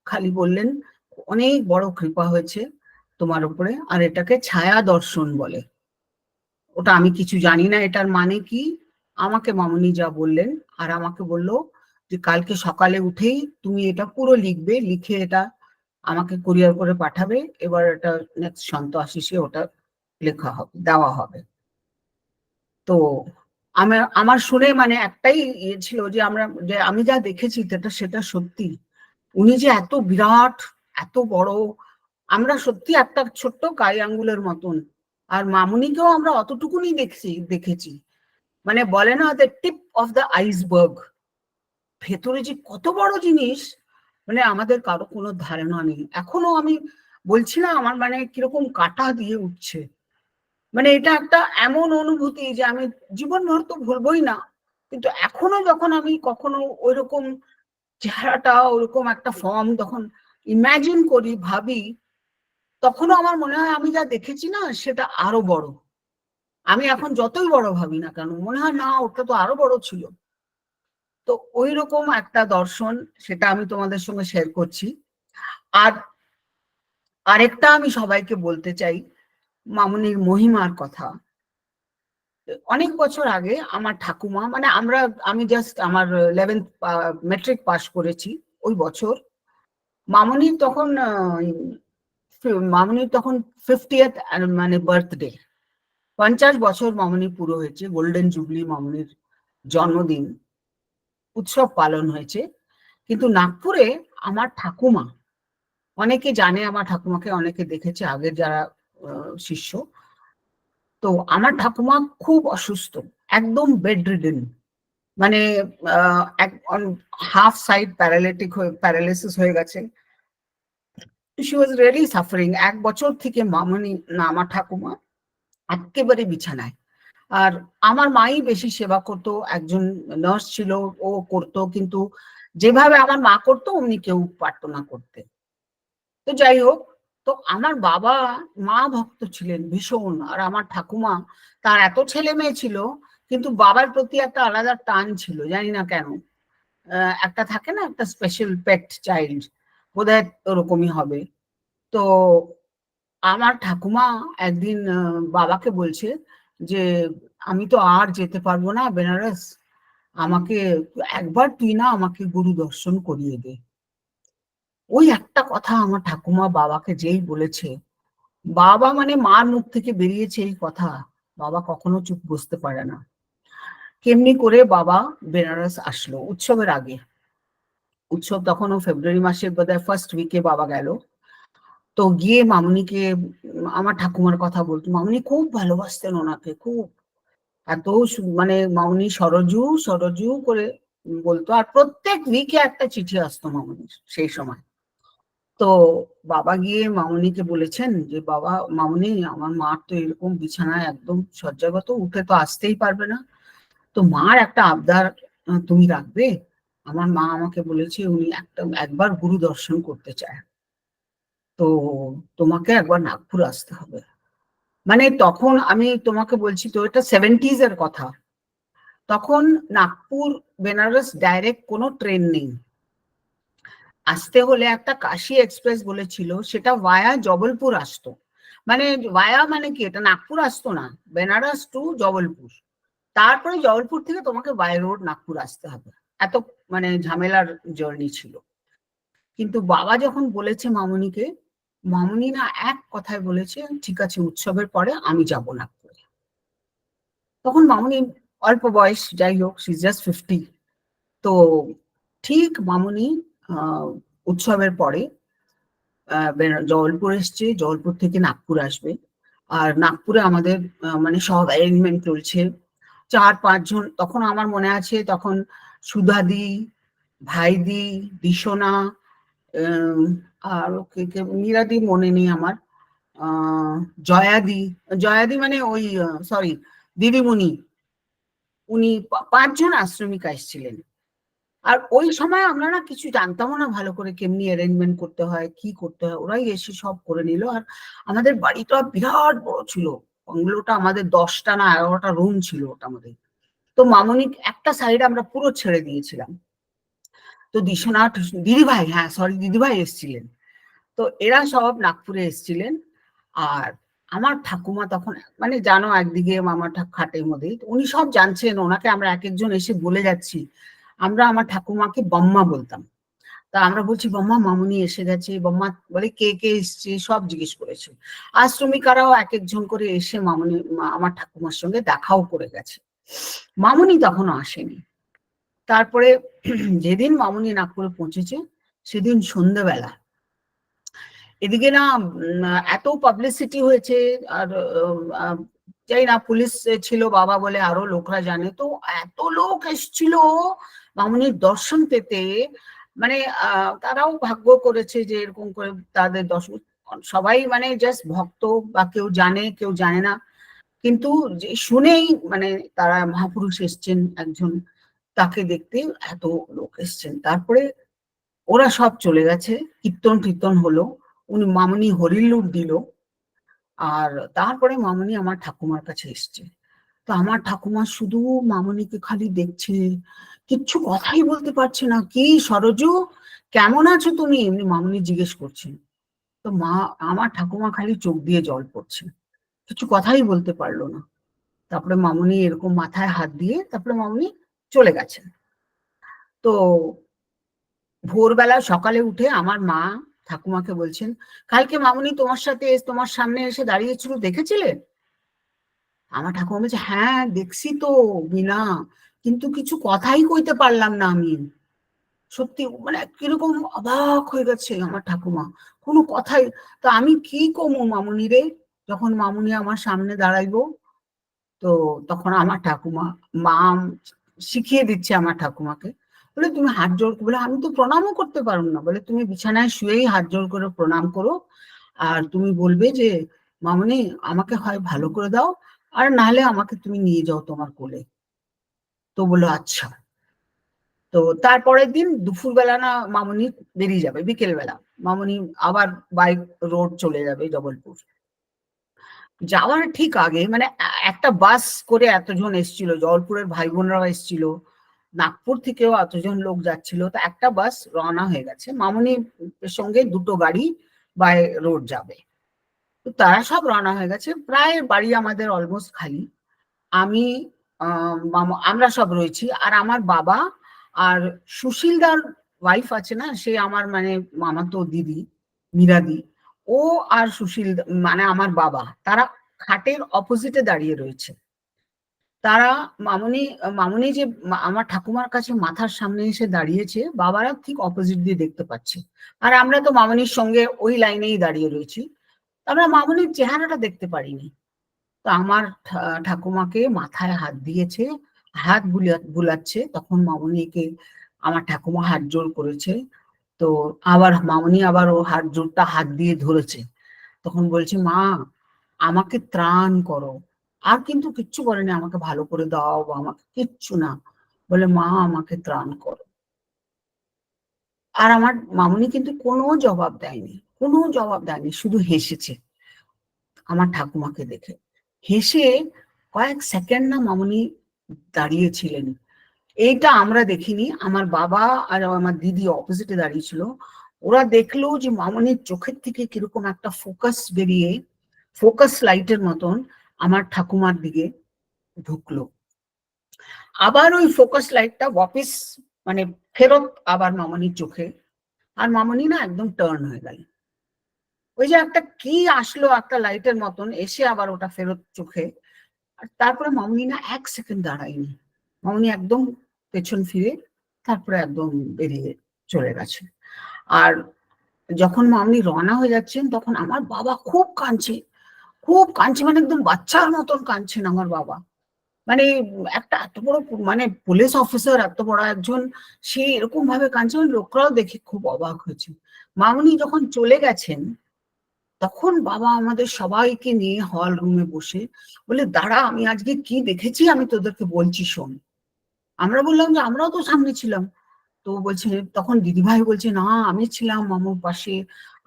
খালি বললেন, অনেক বড় কৃপা হয়েছে তোমার উপরে, আর এটাকে ছায়া দর্শন বলে। ওটা আমি কিছু জানি না এটার মানে কি, আমাকে মামুনি যা বললেন, আর আমাকে বললো যে কালকে সকালে উঠেই তুমি এটা পুরো লিখবে, লিখে এটা আমাকে কুরিয়ার করে পাঠাবে, এবার এটা নেক্সট সন্ত আশিসে ওটা লেখা হবে, দেওয়া হবে। তো আমার শুনে মানে একটাই ইয়ে ছিল, যে আমি যা দেখেছি সেটা সত্যি। উনি যে এত বিরাট, এত বড়, আমরা সত্যি একটা ছোট্ট গাই আঙ্গুলের মতন, আর মামুনিকেও আমরা অতটুকুনি দেখেছি। মানে বলে না, the tip of the iceberg, ভেতরে যে কত বড় জিনিস, মানে আমাদের কারো কোনো ধারণা নেই। এখনো আমি বলছি না, আমার মানে কিরকম কাটা দিয়ে উঠছে। মানে এটা একটা এমন অনুভূতি যে আমি জীবনভর তো ভুলবই না, কিন্তু এখনো যখন আমি কখনো ওইরকম চেহারাটা, ওরকম একটা ফর্ম তখন ইমাজিন করি, ভাবি, তখনও আমার মনে হয় আমি যা দেখেছি না সেটা আরো বড়। আমি এখন যতই বড় ভাবি না কেন, মনে হয় না ওটা তো আরো বড় ছিল। তো ওই রকম একটা দর্শন, সেটা আমি তোমাদের সঙ্গে শেয়ার করছি। আর আরেকটা আমি সবাইকে বলতে চাই মামুনির মহিমার কথা। অনেক বছর আগে আমার ঠাকুমা, মানে আমি জাস্ট আমার 11th মেট্রিক পাস করেছি ওই বছর। মামুনির তখন 50th মানে বার্থডে, 50 বছর মামুনি পুরো হয়েছে, গোল্ডেন জুবলি মামুনির জন্মদিন উৎসব পালন হয়েছে। কিন্তু নাগপুরে আমার ঠাকুমা, অনেকে জানে আমার ঠাকুমাকে, অনেকে দেখেছে আগের যারা শিষ্য। তো আমার ঠাকুমা খুব অসুস্থ, একদম বেড রিডেন, মানে হাফ সাইড প্যারালাইসিস হয়ে গেছে। She was really suffering. 1 বছর থেকে মামুনি না আমার ঠাকুমা একেবারে বিছানায়। আর আমার মাই বেশি সেবা করতো, একজন নার্স ছিল, ও করতো, কিন্তু যেভাবে আমার মা করতো অমনি কেউ পারতো না করতে। তো যাই হোক, তো আমার বাবা মা ভক্ত ছিলেন ভীষণ, আর আমার ঠাকুমা, তার এত ছেলে মেয়ে ছিল কিন্তু বাবার প্রতি একটা আলাদা টান ছিল, জানি না কেন। একটা থাকে না একটা স্পেশাল পেট চাইল্ড, বোধহয় ওরকমই হবে। তো আমার ঠাকুমা একদিন বাবাকে বলছে যে আমি তো আর যেতে পারবো না বেনারস, আমাকে একবার তুই না আমাকে গুরু দর্শন করিয়ে দে। ওই একটা কথা আমার ঠাকুমা বাবাকে যেই বলেছে, বাবা মানে মার মুখ থেকে বেরিয়েছে এই কথা, বাবা কখনো চুপ বসতে পারে না। কেমনি করে বাবা বেনারস আসলো উৎসবের আগে, উৎসব তখন ফেব্রুয়ারি মাসের বোধহয় ফার্স্ট উইকে বাবা গেল। তো গিয়ে মামুনিকে আমার ঠাকুমার কথা বলতো, মামুনি খুব ভালোবাসতেন ওনাকে, খুব এত মানে মামুনি সরজু সরজু করে বলতো, আর প্রত্যেক উইকে একটা চিঠি আসতো মামুনির সেই সময়। তো বাবা গিয়ে মামুনিকে বলেছেন যে বাবা মামুনি আমার মার তো এরকম বিছানায় একদম শয্যাগত, উঠে তো আসতেই পারবে না, তো মার একটা আবদার তুমি রাখবে, আমার মা আমাকে বলেছে উনি একবার গুরু দর্শন করতে চায়, তো তোমাকে একবার নাগপুর আসতে হবে। মানে তখন আমি তোমাকে বলছি তো এটা 70s এর কথা, তখন নাগপুর বেনারস ডাইরেক্ট কোনো ট্রেন নেই, আসতে হলে একটা কাশি এক্সপ্রেস বলেছিল, সেটা ভায়া জবলপুর আসতো। মানে ভায়া মানে কি, এটা নাগপুর আসতো না, বেনারস টু জবলপুর, তারপরে জবলপুর থেকে তোমাকে বাই রোড নাগপুর আসতে হবে, এত মানে ঝামেলার জার্নি ছিল। কিন্তু বাবা যখন বলেছে মামুনিকে, মামুনি না এক কথায় বলেছে ঠিক আছে উৎসবের পরে আমি যাব নাগপুরে। তখন মামুনি অল্প বয়স, যাই হোক শি ইজ জাস্ট 50। তো ঠিক মামুনি উৎসবের পরে জবলপুর এসছে, জবলপুর থেকে নাগপুর আসবে, আর নাগপুরে আমাদের মানে সব অ্যারেঞ্জমেন্ট চলছে, 4-5 জন, তখন আমার মনে আছে তখন সুধাদি, ভাইদি, দিশোনা, আর মীরাদি মনে নেই আমার, জয়াদি, জয়াদি মানে ওই সরি দিদিমণি, উনি 5 জন আশ্রমিকা এসেছিলেন। আর ওই সময় আমরা না কিছু জানতামও না ভালো করে কেমনি অ্যারেঞ্জমেন্ট করতে হয় কি করতে হয়, ওরাই এসে সব করে নিল। আর আমাদের বাড়িটা বিরাট বড় ছিল, বাংলোটা আমাদের 10টা না 11টা রুম ছিল ওটা আমাদের। তো মামনি একটা সাইড আমরা পুরো ছেড়ে দিয়েছিলাম। তো দিশনাথ দিদিভাই, হ্যাঁ সরি দিদিভাই এসেছিলেন, তো এরা সব নাগপুরে এসেছিলেন। আর আমার ঠাকুমা তখন মানে জানো একদিকে আমার খাটের মধ্যে, উনি সব জানছেন, ওনাকে আমরা এক একজন এসে বলে যাচ্ছি, আমরা আমার ঠাকুমাকে বম্মা বলতাম। তা আমরা বলছি বম্মা মামুনি এসে গেছে, বম্মা বলে কে কে এসছে সব জিজ্ঞেস করেছে। আর শ্রমিকারাও এক একজন করে এসে মামুনি আমার ঠাকুমার সঙ্গে দেখাও করে গেছে, মামুনি তখনও আসেনি। তারপরে যেদিন মামুনি নাগপুরে পৌঁছেছে সেদিন সন্ধ্যেবেলা এদিকে না এত পাবলিসিটি হয়েছে, আর যাই না পুলিশ ছিল বাবা বলে আরো লোকরা জানে, তো এত লোক এসছিল মামুনির দর্শন পেতে, মানে তারাও ভাগ্য করেছে যে এরকম করে তাদের দর্শন, সবাই মানে জাস্ট ভক্ত, বা কেউ জানে কেউ জানে না, কিন্তু যে শুনেই মানে তারা মহাপুরুষ এসছেন একজন, তাকে দেখতে এত লোক এসছেন। তারপরে ওরা সব চলে গেছে, কীর্তন টীর্তন হলো, উনি মামুনি হরিলুট দিল, আর তারপরে মামুনি আমার ঠাকুমার কাছে এসছে। তো আমার ঠাকুমা শুধু মামুনিকে খালি দেখছে, কিচ্ছু কথাই বলতে পারছে না, কি সরজু কেমন আছো তুমি, এমনি মামুনি জিজ্ঞেস করছেন। তো আমার ঠাকুমা খালি চোখ দিয়ে জল পড়ছে, কিছু কথাই বলতে পারলো না। তারপরে মামুনি এরকম মাথায় হাত দিয়ে তারপরে মামুনি চলে গেছেন। তো ভোরবেলা সকালে উঠে আমার মা ঠাকুমাকে বলছেন, কালকে মামুনি তোমার সাথে তোমার সামনে এসে দাঁড়িয়েছিল দেখেছিলে? আমার ঠাকুমা বলছে হ্যাঁ দেখছি তো বিনা, কিন্তু কিছু কথাই কইতে পারলাম না আমি। সত্যি মানে কিরকম অবাক হয়ে গেছে আমার ঠাকুমা, কোনো কথাই। তো আমি কি কমু মামুনি রে, যখন মামুনি আমার সামনে দাঁড়াইবো। তো তখন আমার ঠাকুমা মা শিখিয়ে দিচ্ছে আমার ঠাকুমাকে, বলে তুমি হাত জোড়, বলে আমি তো প্রণামও করতে পারবো না, বলে তুমি বিছানায় শুয়েই হাত জোড় করে প্রণাম করো, আর তুমি বলবে যে মামুনি আমাকে হয় ভালো করে দাও, আর নাহলে আমাকে তুমি নিয়ে যাও তোমার কোলে। তো বললো আচ্ছা। তো তারপরের দিন দুপুরবেলা না মামুনি বেরিয়ে যাবে, বিকেলবেলা মামুনি আবার বাইক রোড চলে যাবে জবলপুর। যাওয়ার ঠিক আগে মানে একটা বাস করে এতজন এসছিল, জবলপুরের ভাই বোনরাও এসছিল, নাগপুর থেকেও এতজন লোক যাচ্ছিল, তো একটা বাস রওনা হয়ে গেছে, মামুনির সঙ্গে দুটো গাড়ি বাই রোড যাবে। তো তারা সব রওনা হয়ে গেছে, প্রায় বাড়ি আমাদের অলমোস্ট খালি। আমি আমরা সব রয়েছি, আর আমার বাবা আর সুশীলদার ওয়াইফ আছে না, সে আমার মানে মামাতো দিদি মীরাদি, ও আর সুশীল মানে আমার বাবা, তারা খাটের অপোজিটে দাঁড়িয়ে রয়েছে। তারা মামুনি যে আমার ঠাকুমার কাছে মাথার সামনে এসে দাঁড়িয়েছে, বাবারা ঠিক অপোজিট দিয়ে দেখতে পাচ্ছে, আর আমরা তো মামুনির সঙ্গে ওই লাইনেই দাঁড়িয়ে রয়েছি, আমরা মামুনির চেহারাটা দেখতে পারিনি। তো আমার ঠাকুমাকে মাথায় হাত দিয়েছে, হাত বুলাচ্ছে, তখন মামুনিকে আমার ঠাকুমা হাত জোর করেছে, তো আবার মামুনি আবার ও হাত দিয়ে ধরেছে, তখন বলছে মা আমাকে ত্রাণ করো, আর কিন্তু কিচ্ছু বলেনি আমাকে ভালো করে দাও বা আমাকে কিচ্ছু না, বলে মা আমাকে ত্রাণ করো। আর আমার মামুনি কিন্তু কোনো জবাব দেয়নি, শুধু হেসেছে আমার ঠাকুমাকে দেখে। হেসে কয়েক সেকেন্ড না মামুনি দাঁড়িয়েছিলেন, এইটা আমরা দেখিনি, আমার বাবা আর আমার দিদি অপোজিটে দাঁড়িয়েছিল, ওরা দেখলো যে মামুনির চোখের থেকে কিরকম একটা ফোকাস লাইটের মতন আমার ঠাকুমার দিকে ঢুকলো, আবার ওই ফোকাস লাইটটা ওয়াপিস মানে ফেরত আবার মামুনির চোখে, আর মামুনি না একদম টার্ন হয়ে গেল, ওই যে একটা কি আসলো একটা লাইটের মতন এসে আবার ওটা ফেরত চোখে, আর তারপরে মামুনি না এক সেকেন্ড দাঁড়ায়নি, মামুনি একদম পেছন ফিরে তারপরে একদম বেরিয়ে চলে গেছে। আর যখন মামুনি রওনা হয়ে যাচ্ছেন তখন আমার বাবা খুব কাঁদছে, মানে একদম বাচ্চার মতন কাঁদছেন আমার বাবা, মানে একটা এত বড় মানে পুলিশ অফিসার, এত বড় একজন, সে এরকম ভাবে কাঁদছে, লোকরাও দেখে খুব অবাক হয়েছে। মামুনি যখন চলে গেছেন তখন বাবা আমাদের সবাইকে নিয়ে হল রুমে বসে বলে দাঁড়া আমি আজকে কি দেখেছি আমি তোদেরকে বলছি শোন। আমরা বললাম যে আমরাও তো সামনে ছিলাম, তো বলছে, তখন দিদিভাই বলছে না আমি ছিলাম মামুর পাশে,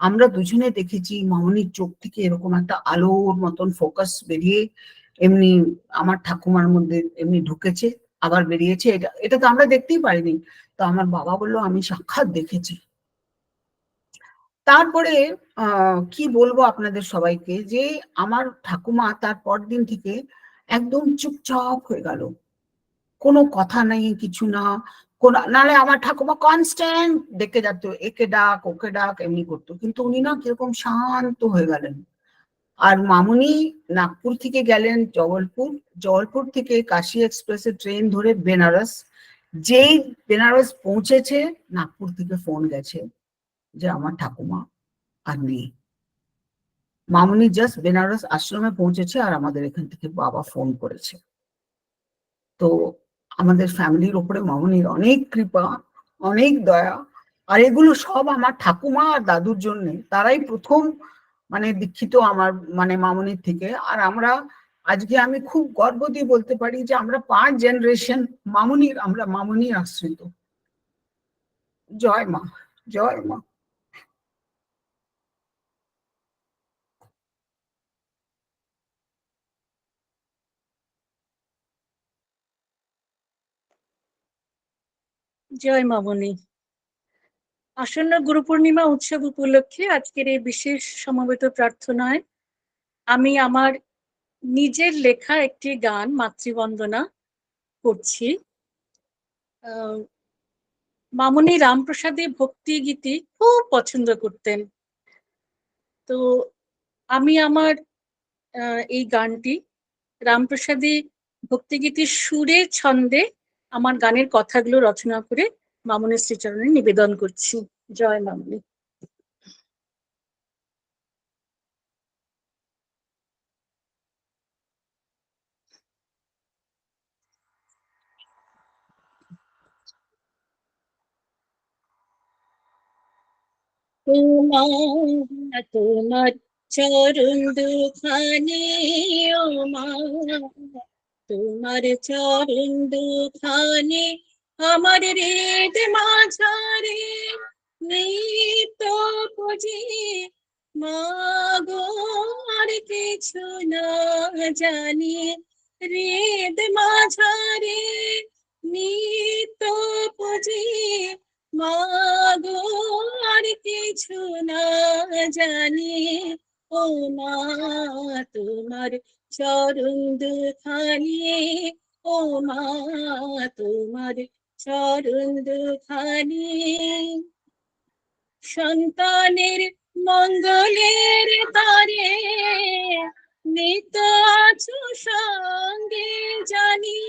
আমরা দুজনে দেখেছি মামুনির চোখ থেকে এরকম একটা আলোর মতন ফোকাস বেরিয়ে এমনি আমার ঠাকুমার মধ্যে এমনি ঢুকেছে আবার বেরিয়েছে, এটা তো আমরা দেখতেই পারিনি। তো আমার বাবা বললো আমি সাক্ষাৎ দেখেছি। তারপরে কি বলবো আপনাদের সবাইকে, যে আমার ঠাকুমা তার পরদিন থেকে একদম চুপচাপ হয়ে গেল, কোনো কথা নেই কিছু না, নাহলে আমার ঠাকুমা কনস্ট্যান্ট ডেকে যেত, একে ডাক ওকে ডাক এমনি করতো, কিন্তু উনি না কিরকম শান্ত হয়ে গেলেন। আর মামুনি নাগপুর থেকে গেলেন জবলপুর থেকে কাশী এক্সপ্রেসের ট্রেন ধরে বেনারস, যেই বেনারস পৌঁছেছে নাগপুর থেকে ফোন গেছে যে আমার ঠাকুমা আর নেই। মামুনি জাস্ট বেনারস আশ্রমে পৌঁছেছে আর আমাদের এখান থেকে বাবা ফোন করেছে। তো আমাদের ফ্যামিলির উপরে মামুনির অনেক কৃপা, অনেক দয়া, আর এগুলো সব আমার ঠাকুমা আর দাদুর জন্য, তারাই প্রথম মানে দীক্ষিত আমার মানে মামুনির থেকে। আর আমরা আজকে আমি খুব গর্ব দিয়ে বলতে পারি যে আমরা 5 জেনারেশন আমরা মামুনির আশ্রিত। জয় মা, জয় মা। জয় মামনি। আসন্ন গুরু পূর্ণিমা উৎসব উপলক্ষে আজকের এই বিশেষ সমবেত প্রার্থনায় আমি আমার নিজের লেখা একটি গান মাতৃবন্দনা করছি। মামনি রামপ্রসাদী ভক্তি গীতি খুব পছন্দ করতেন, তো আমি আমার এই গানটি রামপ্রসাদী ভক্তিগীতির সুরে ছন্দে আমার গানের কথাগুলো রচনা করে মামনির শ্রীচরণে নিবেদন করছি। জয় মামনি। তোমার চরণ দুখানি ও মা, তোমার চরণ দুখানি আমার হৃদ মাঝারে নিত্য পুজি মাগো আর কিছু না জানি হৃদ মাঝারে নিত্য পুজি মাগো আর কিছু না জানি ও মা তোমার চরণ দুখানি ও মা তোমার চরণ দুখানি সন্তানের মঙ্গলের তারে নিত আছো সঙ্গে জানি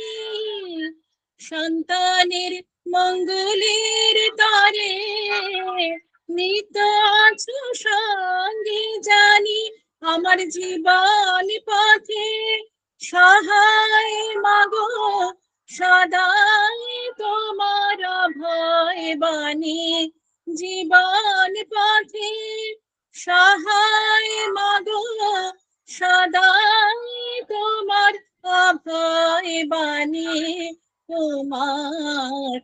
সন্তানের মঙ্গলের তারে নিত আছো সঙ্গে জানি আমার জীবন পথে সহায় মাগো সদাই তোমার ভয় বাণী জীবন পথে সহায় মাগো সদাই তোমার অভয় বাণী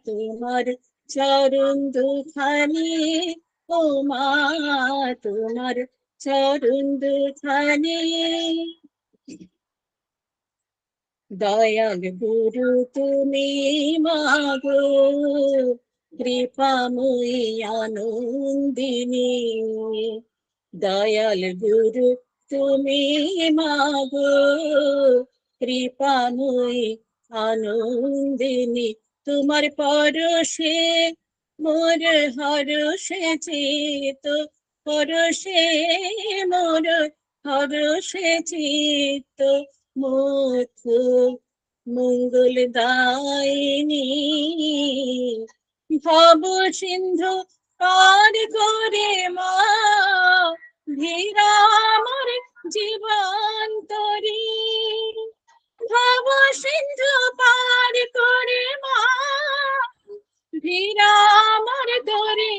তোমার চরণ দুখানি ও মা তোমার চরণ দুখানি দয়াল গুরু তুমি মাগো কৃপাময়ী আনন্দিনী দয়াল গুরু তুমি মাগো কৃপাময়ী আনন্দিনী তোমার পরশে মোর হরষে চিত পরশে মোর হরষে চিত মুখ মঙ্গল দায়িনী ভব সিন্ধু পার করে মা ধীরা আমার জীবন তরি ভব সিন্ধু পার করে মা ধীরা আমার তরি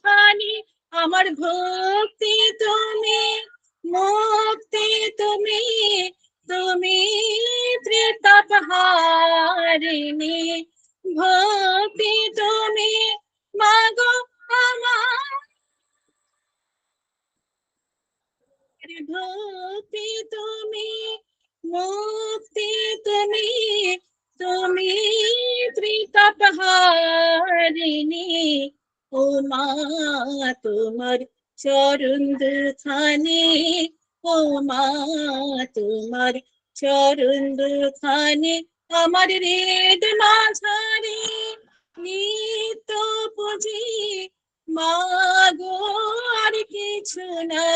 খানি আমার ভক্তি তুমি মুক্তি তুমি তুমি ত্রিতাপহারিণী ভক্তি তুমি মাগো আমার ভক্তি তুমি মুক্তি তুমি তুমি ত্রিতাপহারিণী ও মা তোমার চরণ দুখানি ও মা তোমার চরণ দুখানি আমার হৃদ মাঝারে নিত্য পুজি মাগো আর কিছু না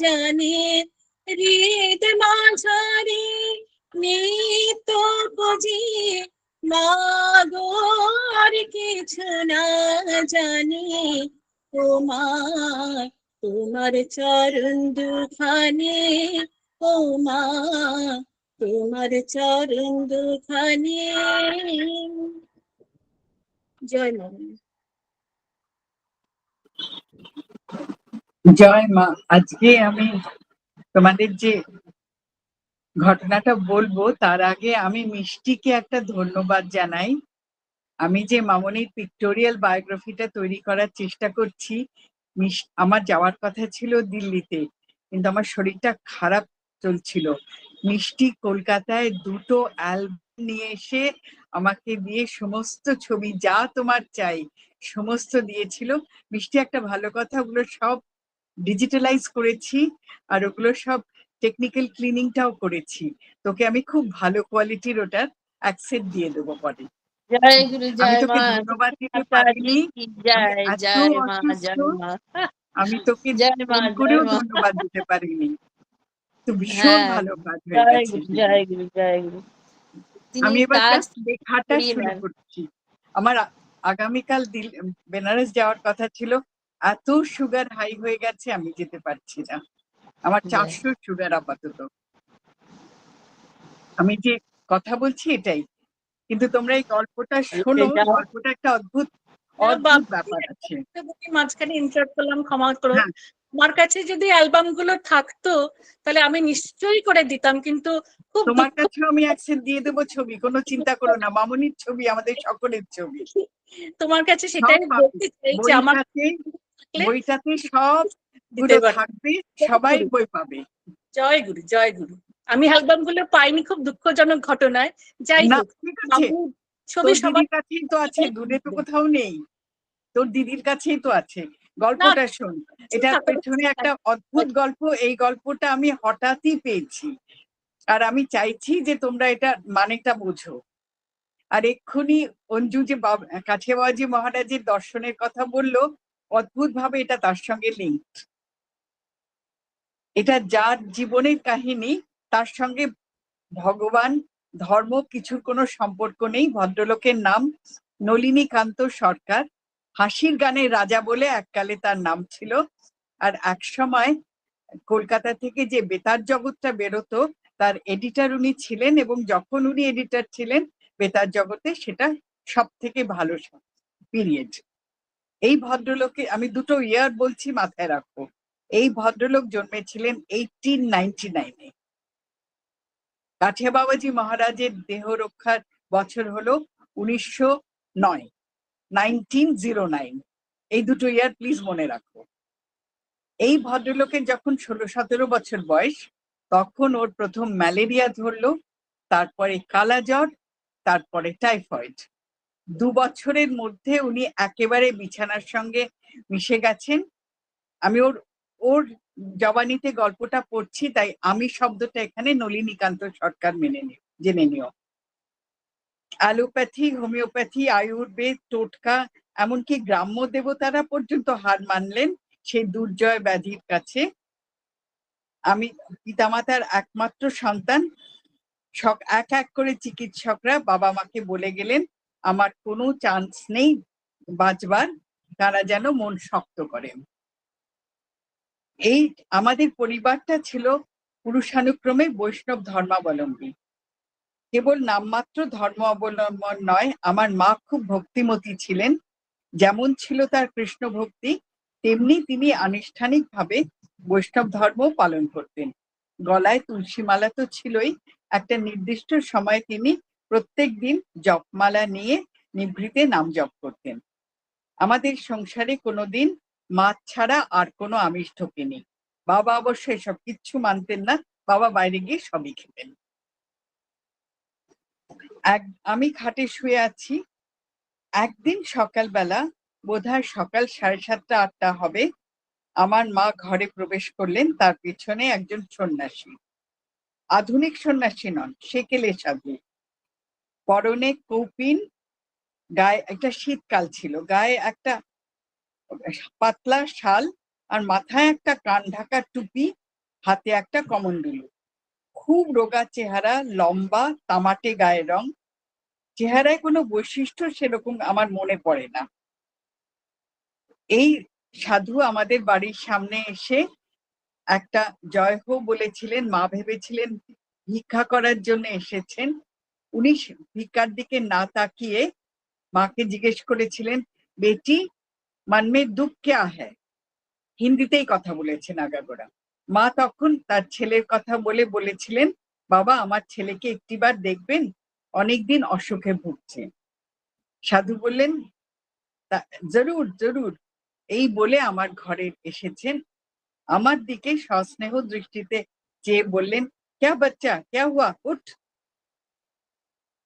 জানি হৃদ মাঝারে নিত্য পুজি মাগো আর কিছু না জানি ও মা তোমার চরণ দুখানি ও মা তোমার চরণ দুখানি জয় মা জয় মা। আজকে আমি তোমাদের যে ঘটনাটা বলবো তার আগে আমি মিষ্টিকে একটা ধন্যবাদ জানাই। আমি যে মামনির পিক্টোরিয়াল বায়োগ্রাফিটা তৈরি করার চেষ্টা করছি, আমার যাওয়ার কথা ছিল দিল্লিতে, কিন্তু আমার শরীরটা খারাপ চলছিল। মিষ্টি কলকাতায় 2টো অ্যালবাম নিয়ে এসে আমাকে দিয়ে সমস্ত ছবি যা তোমার চাই সমস্ত দিয়েছিল। মিষ্টি একটা ভালো কথা, ওগুলো সব ডিজিটালাইজ করেছি আর ওগুলো সব টেকনিক্যাল ক্লিনিংটাও করেছি। তোকে আমি খুব ভালো কোয়ালিটির ওটার অ্যাক্সেস দিয়ে দেবো পরে। জয় গুরু আমি জয় তোকে মা ধন্যবাদ দিতে পারিনি, জয় এত জয় মা অসুস্থ জয় মা আমি তোকে জয় মা ফোন জয় করেও মা ধন্যবাদ দিতে পারিনি। তো ভীষণ হ্যাঁ ভালো কাজ হয়ে জয় গেছে। গুরু জয় গুরু জয় গুরু তিনি আমি এবার কাজ জাস্ট লেখাটা করিয়ে শুরু নেন। করছি। আমার আগামীকাল বেনারস যাওয়ার কথা ছিল, এত সুগার হাই হয়ে গেছে আমি যেতে পারছি না। আমার 400 সুগার আপাতত। আমি যে কথা বলছি এটাই, কিন্তু তোমরা এই গল্পটা শোনো, গল্পটা একটা অদ্ভুত অদ্ভুত ব্যাপার আছে। মাঝখানে ইন্টারাপ্ট করলাম, ক্ষমা করো। হ্যাঁ, আমার কাছে যদি অ্যালবাম গুলো থাকতো তাহলে আমি নিশ্চয়ই করে দিতাম, কিন্তু খুব তোমার দুঃখ। কাছেও আমি একসেট দিয়ে দেবো ছবি, কোনো চিন্তা করো না, মামনির ছবি, আমাদের সকলের ছবি তোমার কাছে সব সেটাই পাবে বলতে চাই যে আমার থাকলে বইটাতে সব দিতে গুলো পারি। থাকবে, সবাই বই পাবে। জয় গুরু, জয় গুরু। আমি অ্যালবাম গুলো পাইনি, খুব দুঃখজনক ঘটনায়। যাই না হোক, ঠিক আছে, মামুর ছবি তোর সবার দিদির কাছেই তো আছে, দূরে তো কোথাও নেই, তোর দিদির কাছেই তো আছে। না, গল্পটা শোন, এটার থাকো। পেছনে একটা অদ্ভুত গল্প, এই গল্পটা আমি হঠাৎই পেয়েছি, আর আমি চাইছি যে তোমরা এটা মানেটা বুঝো। আর এক্ষুনি অঞ্জু যে কাছে বাবাজি মহারাজের দর্শনের কথা বললো, অদ্ভুত ভাবে এটা তার সঙ্গে লিঙ্ক। এটা যার জীবনের কাহিনী, তার সঙ্গে ভগবান ধর্ম কিছুর কোনো সম্পর্ক নেই। ভদ্রলোকের নাম নলিনীকান্ত সরকার, হাসির গানের রাজা বলে এককালে তার নাম ছিল। আর এক সময় কলকাতা থেকে যে বেতার জগৎটা বেরোতো, তার এডিটর উনি ছিলেন, এবং যখন উনি এডিটর ছিলেন বেতার জগতে, সেটা সব থেকে ভালো পিরিয়ড। এই ভদ্রলোকে আমি দুটো ইয়ার বলছি, মাথায় রাখো। এই ভদ্রলোক জন্মেছিলেন 1899-এ। কাঠিয়া বাবাজি মহারাজের দেহ রক্ষার বছর হলো 1909, 1909। এই দুটো ইয়ার প্লিজ মনে রাখো। এই ভদ্রলোকের যখন 16-17 বছর বয়স, তখন ওর প্রথম ম্যালেরিয়া ধরলো, তারপরে কালাজ্বর, তারপরে টাইফয়েড। 2 বছরের মধ্যে উনি একেবারে বিছানার সঙ্গে মিশে গেছেন। আমি ওর জবানিতে গল্পটা পড়ছি, তাই আমি শব্দটা এখানে নলিনীকান্ত সরকার জেনে নিও। অ্যালোপ্যাথি, হোমিওপ্যাথি, আয়ুর্বেদ, টোটকা, এমনকি গ্রাম্য দেবতারা পর্যন্ত হার মানলেন সেই দুর্জয় ব্যাধির কাছে। আমি পিতামাতার একমাত্র সন্তান। এক এক করে চিকিৎসকরা বাবা মাকে বলে গেলেন আমার কোনো চান্স নেই বাঁচবার, তারা যেন মন শক্ত করেন। এই আমাদের পরিবারটা ছিল পুরুষানুক্রমে বৈষ্ণব ধর্মাবলম্বী। কেবল নামমাত্র ধর্ম অবলম্বন নয়, আমার মা খুব ভক্তিমতী ছিলেন। যেমন ছিল তার কৃষ্ণ ভক্তি, তেমনি তিনি আনুষ্ঠানিকভাবে বৈষ্ণব ধর্ম পালন করতেন। গলায় তুলসী মালা তো ছিলই, একটা নির্দিষ্ট সময় তিনি প্রত্যেক দিন জপমালা নিয়ে নিভৃতে নাম জপ করতেন। আমাদের সংসারে কোনোদিন মাছ ছাড়া আর কোনো আমিষ ঢোকেনি। বাবা অবশ্য এসব কিচ্ছু মানতেন না, বাবা বাইরে গিয়ে সবই খেতেন। আমি খাটে শুয়ে আছি, একদিন সকালবেলা, বোধহয় সকাল 7:30-8টা হবে, আমার মা ঘরে প্রবেশ করলেন। তার পিছনে একজন সন্ন্যাসী, আধুনিক সন্ন্যাসী নন, সেকেলে সাধু, পরনে কৌপিন, গায়ে একটা শীতকাল ছিল, গায়ে একটা পাতলা শাল, আর মাথায় একটা কান ঢাকা টুপি, হাতে একটা কমণ্ডলু। খুব রোগা চেহারা, লম্বা, তামাটে গায়ের রং। চেহারায় কোনো বৈশিষ্ট্য সেরকম আমার মনে পড়ে না। এই সাধু আমাদের বাড়ির সামনে এসে একটা জয় হো বলেছিলেন। মা ভেবেছিলেন ভিক্ষা করার জন্য এসেছেন। উনি ভিক্ষার দিকে না তাকিয়ে মাকে জিজ্ঞেস করেছিলেন, বেটি মন মে দুঃখ ক্যা হ্যায়? হিন্দিতেই কথা বলেছেন আগাগোড়া। মা তখন তার ছেলের কথা বলেছিলেন, বাবা আমার ছেলেকে একটিবার দেখবেন, অনেকদিন অসুখে ভুগছে। সাধু বললেন, জরুর জরুর। এই বলে আমার ঘরে এসেছেন, আমার দিকে সস্নেহ দৃষ্টিতে চেয়ে বললেন, ক্যা বাচ্চা, ক্যা হুয়া, উঠ।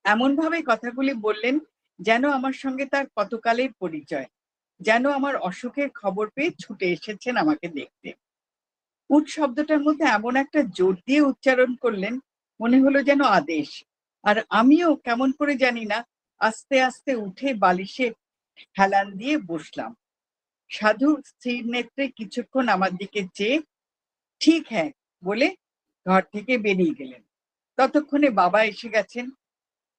এমন ভাবে কথাগুলি বললেন যেন আমার সঙ্গে তার কতকালের পরিচয়, যেন আমার অসুখের খবর পেয়ে ছুটে এসেছেন আমাকে দেখতে। উঠ শব্দটার মধ্যে এমন একটা জোর দিয়ে উচ্চারণ করলেন, মনে হলো যেন আদেশ। আর আমিও কেমন করে জানি না আস্তে আস্তে উঠে বালিশে হেলান দিয়ে বসলাম। সাধু স্থির নেত্রে কিছুক্ষণ আমার দিকে চেয়ে ঠিক হ্যাঁ বলে ঘর থেকে বেরিয়ে গেলেন। ততক্ষণে বাবা এসে গেছেন।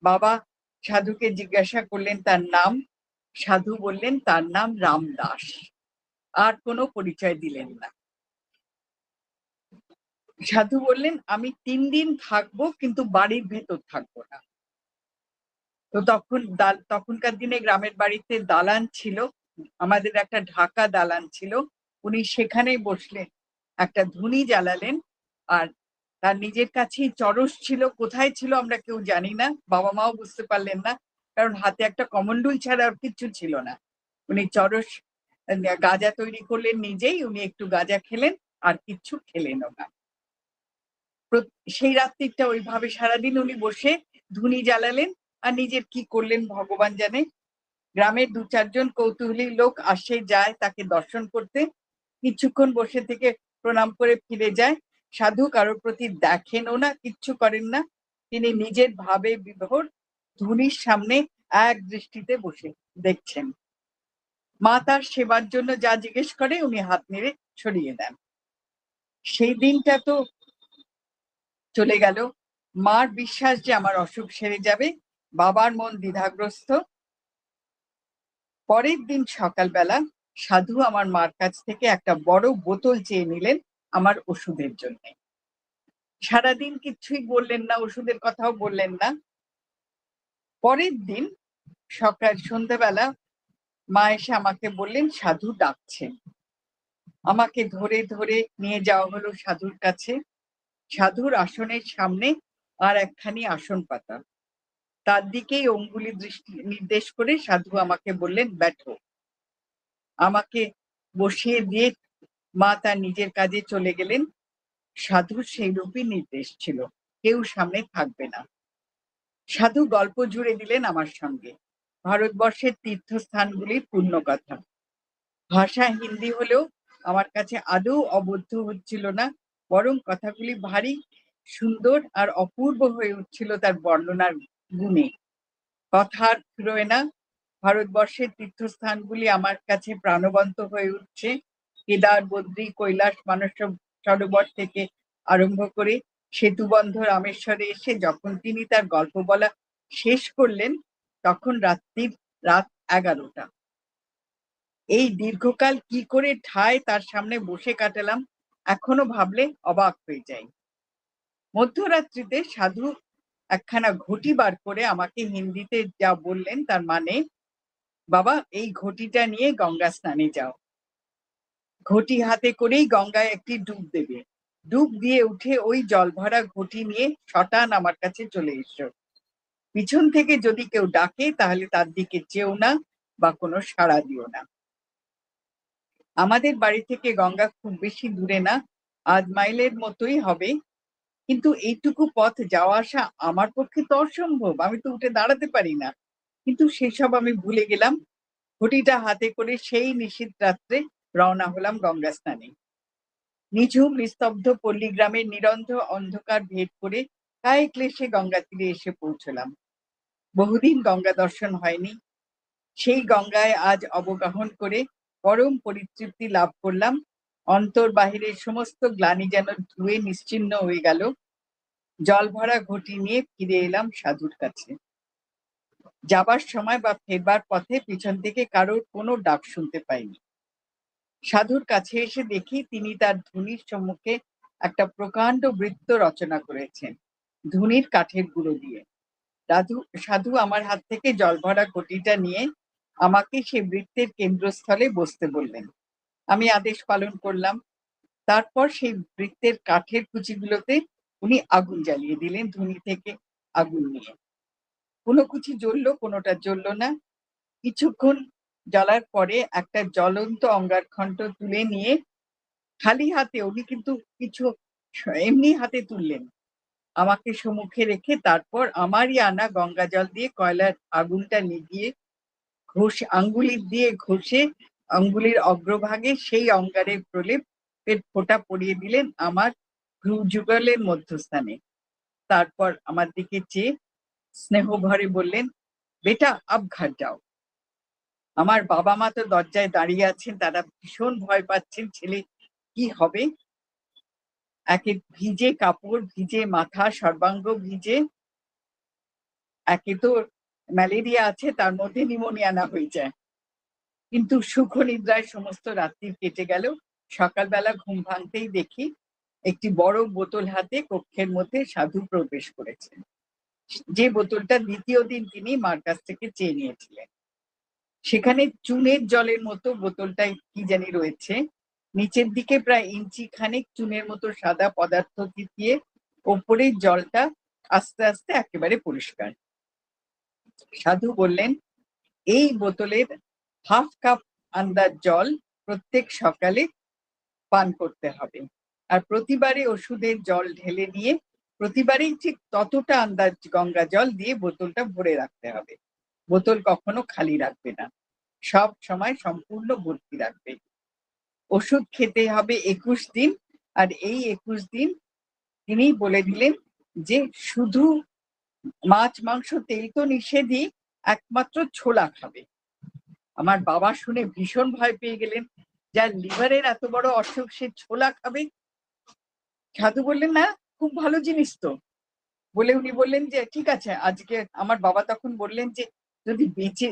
বাবা সাধুকে জিজ্ঞাসা করলেন তার নাম। সাধু বললেন তার নাম রামদাস। আর কোনো পরিচয় দিলেন না। সাধু বললেন আমি 3 দিন থাকবো, কিন্তু বাড়ির ভেতর থাকবো না। তো তখনকার দিনে গ্রামের বাড়িতে দালান ছিল, আমাদের একটা ঢাকা দালান ছিল, উনি সেখানেই বসলেন, একটা ধুনি জ্বালালেন, আর তার নিজের কাছেই চরস ছিল, কোথায় ছিল আমরা কেউ জানি না, বাবা মাও বুঝতে পারলেন না, কারণ হাতে একটা কমণ্ডল ছাড়া আর কিচ্ছু ছিল না। উনি চরস গাঁজা তৈরি করলেন নিজেই, উনি একটু গাঁজা খেলেন আর কিচ্ছু খেলেনও না। সেই রাত্রিটা ওইভাবে সারাদিন উনি বসে ধুনি জ্বালালেন আর নিজের কি করলেন ভগবান জানে। গ্রামের 2-4 জন কৌতূহলী লোক আসে যায় তাকে দর্শন করতে, কিছুক্ষণ বসে থেকে প্রণাম করে ফিরে যায়। সাধু কারোর প্রতি দেখেনও না, কিচ্ছু করেন না, তিনি নিজের ভাবে বিভোর ধুনির সামনে এক দৃষ্টিতে বসে দেখছেন। মা তার সেবার জন্য যা জিজ্ঞেস করে উনি হাত নেড়ে সরিয়ে দেন। সেই দিনটা তো চলে গেল। মার বিশ্বাস যে আমার অসুখ সেরে যাবে, বাবার মন দ্বিধাগ্রস্ত। পরের দিন সকালবেলা সাধু আমার মার কাছ থেকে একটা বড় বোতল চেয়ে নিলেন আমার ওষুধের জন্য। সারাদিন কিচ্ছুই বললেন না, ওষুধের কথাও বললেন না। পরের দিন সন্ধ্যাবেলা মা এসে আমাকে বললেন সাধু ডাকছেন। আমাকে ধরে ধরে নিয়ে যাওয়া হলো সাধুর কাছে। সাধুর আসনের সামনে আর একখানি আসন পাতা, তার দিকেই অঙ্গুলি দৃষ্টি নির্দেশ করে সাধু আমাকে বললেন ব্যাঠো। আমাকে বসিয়ে দিয়ে মা তার নিজের কাজে চলে গেলেন। সাধুর সেই রূপই নির্দেশ ছিল, কেউ সামনে থাকবে না। সাধু গল্প জুড়ে দিলেন আমার সঙ্গে, ভারতবর্ষের তীর্থস্থানগুলির পূর্ণ কথা। ভাষা হিন্দি হলেও আমার কাছে আদৌ অবদ্ধ হচ্ছিল না, বরং কথাগুলি ভারী সুন্দর আর অপূর্ব হয়ে উঠছিল তার বর্ণনার গুণে। কথার ফিরোয় না, ভারতবর্ষের তীর্থস্থানগুলি আমার কাছে প্রাণবন্ত হয়ে উঠছে। কেদার, বদ্রী, কৈলাস, মানস সরোবর থেকে আরম্ভ করে সেতুবন্ধ রামেশ্বরে এসে যখন তিনি তার গল্প বলা শেষ করলেন তখন রাত 11টা। এই দীর্ঘকাল কি করে ঠায় তার সামনে বসে কাটালাম এখনো ভাবলে অবাক হয়ে যাই। মধ্যরাত্রিতে সাধু একখানা ঘটি বার করে আমাকে হিন্দিতে যা বললেন তার মানে, বাবা এই ঘটিটা নিয়ে গঙ্গা স্নানে যাও, ঘটি হাতে করেই গঙ্গায় একটি ডুব দেবে, ডুব দিয়ে উঠে ওই জল ভরা ঘটি নিয়ে শটান আমার কাছে চলে এসো, পিছন থেকে যদি কেউ ডাকে তাহলে তার দিকে চেও না বা কোনো সাড়া দিও না। আমাদের বাড়ি থেকে গঙ্গা খুব বেশি দূরে না, 8 মাইলের মতোই হবে, কিন্তু এইটুকু পথ যাওয়া আসা আমার পক্ষে তো অসম্ভব, আমি তো উঠে দাঁড়াতে পারি না। কিন্তু সেসব আমি ভুলে গেলাম। ঘটিটা হাতে করে সেই নিশীথ রাত্রে রওনা হলাম গঙ্গা স্নানে। নিঝুম নিস্তব্ধ পল্লী গ্রামের নিরন্ধ্র অন্ধকার ভেদ করে কায়ে ক্লেশে গঙ্গা তীরে এসে পৌঁছলাম। বহুদিন গঙ্গা দর্শন হয়নি, সেই গঙ্গায় আজ অবগাহন করে পরম পরিতৃপ্তি লাভ করলাম। অন্তর বাহিরের সমস্ত গ্লানি যেন ধুয়ে নিশ্চিহ্ন হয়ে গেল। জল ভরা ঘটি নিয়ে ফিরে এলাম সাধুর কাছে। যাবার সময় বা ফেরবার পথে পিছন থেকে কারোর কোনো ডাক শুনতে পাইনি। সাধুর কাছে এসে দেখি তিনি তার ধুনির সম্মুখে একটা প্রকাণ্ড বৃত্ত রচনা করেছেন ধুনির কাঠের গুঁড়ো দিয়ে। সাধু আমার হাত থেকে জল ভরা ঘটিটা নিয়ে আমাকে সেই বৃত্তের কেন্দ্রস্থলে বসতে বললেন। আমি আদেশ পালন করলাম। তারপর সেই বৃত্তের কাঠের কুচিগুলোতে উনি আগুন জ্বালিয়ে দিলেন ধুনি থেকে আগুন নিয়ে। কোনো কুচি জ্বললো, কোনোটা জ্বললো না। কিছুক্ষণ জ্বালার পরে একটা জ্বলন্ত অঙ্গারখণ্ড তুলে নিয়ে খালি হাতে, উনি কিন্তু কিছু এমনি হাতে তুললেন, আমাকে সম্মুখে রেখে তারপর আমারই আনা গঙ্গা জল দিয়ে কয়লার আগুনটা নিভিয়ে আঙ্গুলি দিয়ে ঘষে আঙ্গুলির অগ্রভাগে সেই অঙ্গারের প্রলেপের ফোঁটা পরিয়ে দিলেন আমার ভ্রু যুগলের মধ্যস্থানে। তারপর আমার দিকে চেয়ে স্নেহ ভরে বললেন, বেটা আব ঘর যাও। আমার বাবা মা তো দরজায় দাঁড়িয়ে আছেন, তারা ভীষণ ভয় পাচ্ছেন ছেলে কি হবে। একে ভিজে কাপড়, ভিজে মাথা, সর্বাঙ্গ ভিজে, একে তো ম্যালেরিয়া আছে, তার মধ্যে নিউমোনিয়া না হয়ে যায়। কিন্তু সুখ নিদ্রায় সমস্ত রাত্রি কেটে গেল। সকালবেলা ঘুম ভাঙতেই দেখি একটি বড় বোতল হাতে কক্ষের মধ্যে সাধু প্রবেশ করেছেন, যে বোতলটা দ্বিতীয় দিন তিনি মার কাছ থেকে চেয়ে নিয়েছিলেন। সেখানে চুনের জলের মতো বোতলটায় কি জানি রয়েছে, নিচের দিকে প্রায় ইঞ্চি খানেক চুনের মতো সাদা পদার্থ দিয়ে ওপরের জলটা আস্তে আস্তে একেবারে পরিষ্কার। সাধু বললেন, এই বোতলের হাফ কাপ আন্দাজ জল প্রত্যেক সকালে পান করতে হবে, আর প্রতিবারে ওষুধের জল ঢেলে নিয়ে প্রতিবারেই ঠিক ততটা আন্দাজ গঙ্গা জল দিয়ে বোতলটা ভরে রাখতে হবে। বোতল কখনো খালি রাখবে না, সব সময় সম্পূর্ণ ভর্তি রাখবে। ওষুধ খেতে হবে 21 দিন, আর এই 21 দিন তিনি বলে দিলেন যে শুধু মাছ মাংস তেল তো নিষেধই, একমাত্র ছোলা খাবে। আমার বাবা শুনে ভীষণ ভয় পেয়ে গেলেন, যার লিভারের এত বড় অসুখ সে ছোলা খাবে। সাধু বললেন, না, খুব ভালো জিনিস তো। বলে উনি বললেন যে ঠিক আছে, আজকে আমার বাবা তখন বললেন যে যদি বেঁচে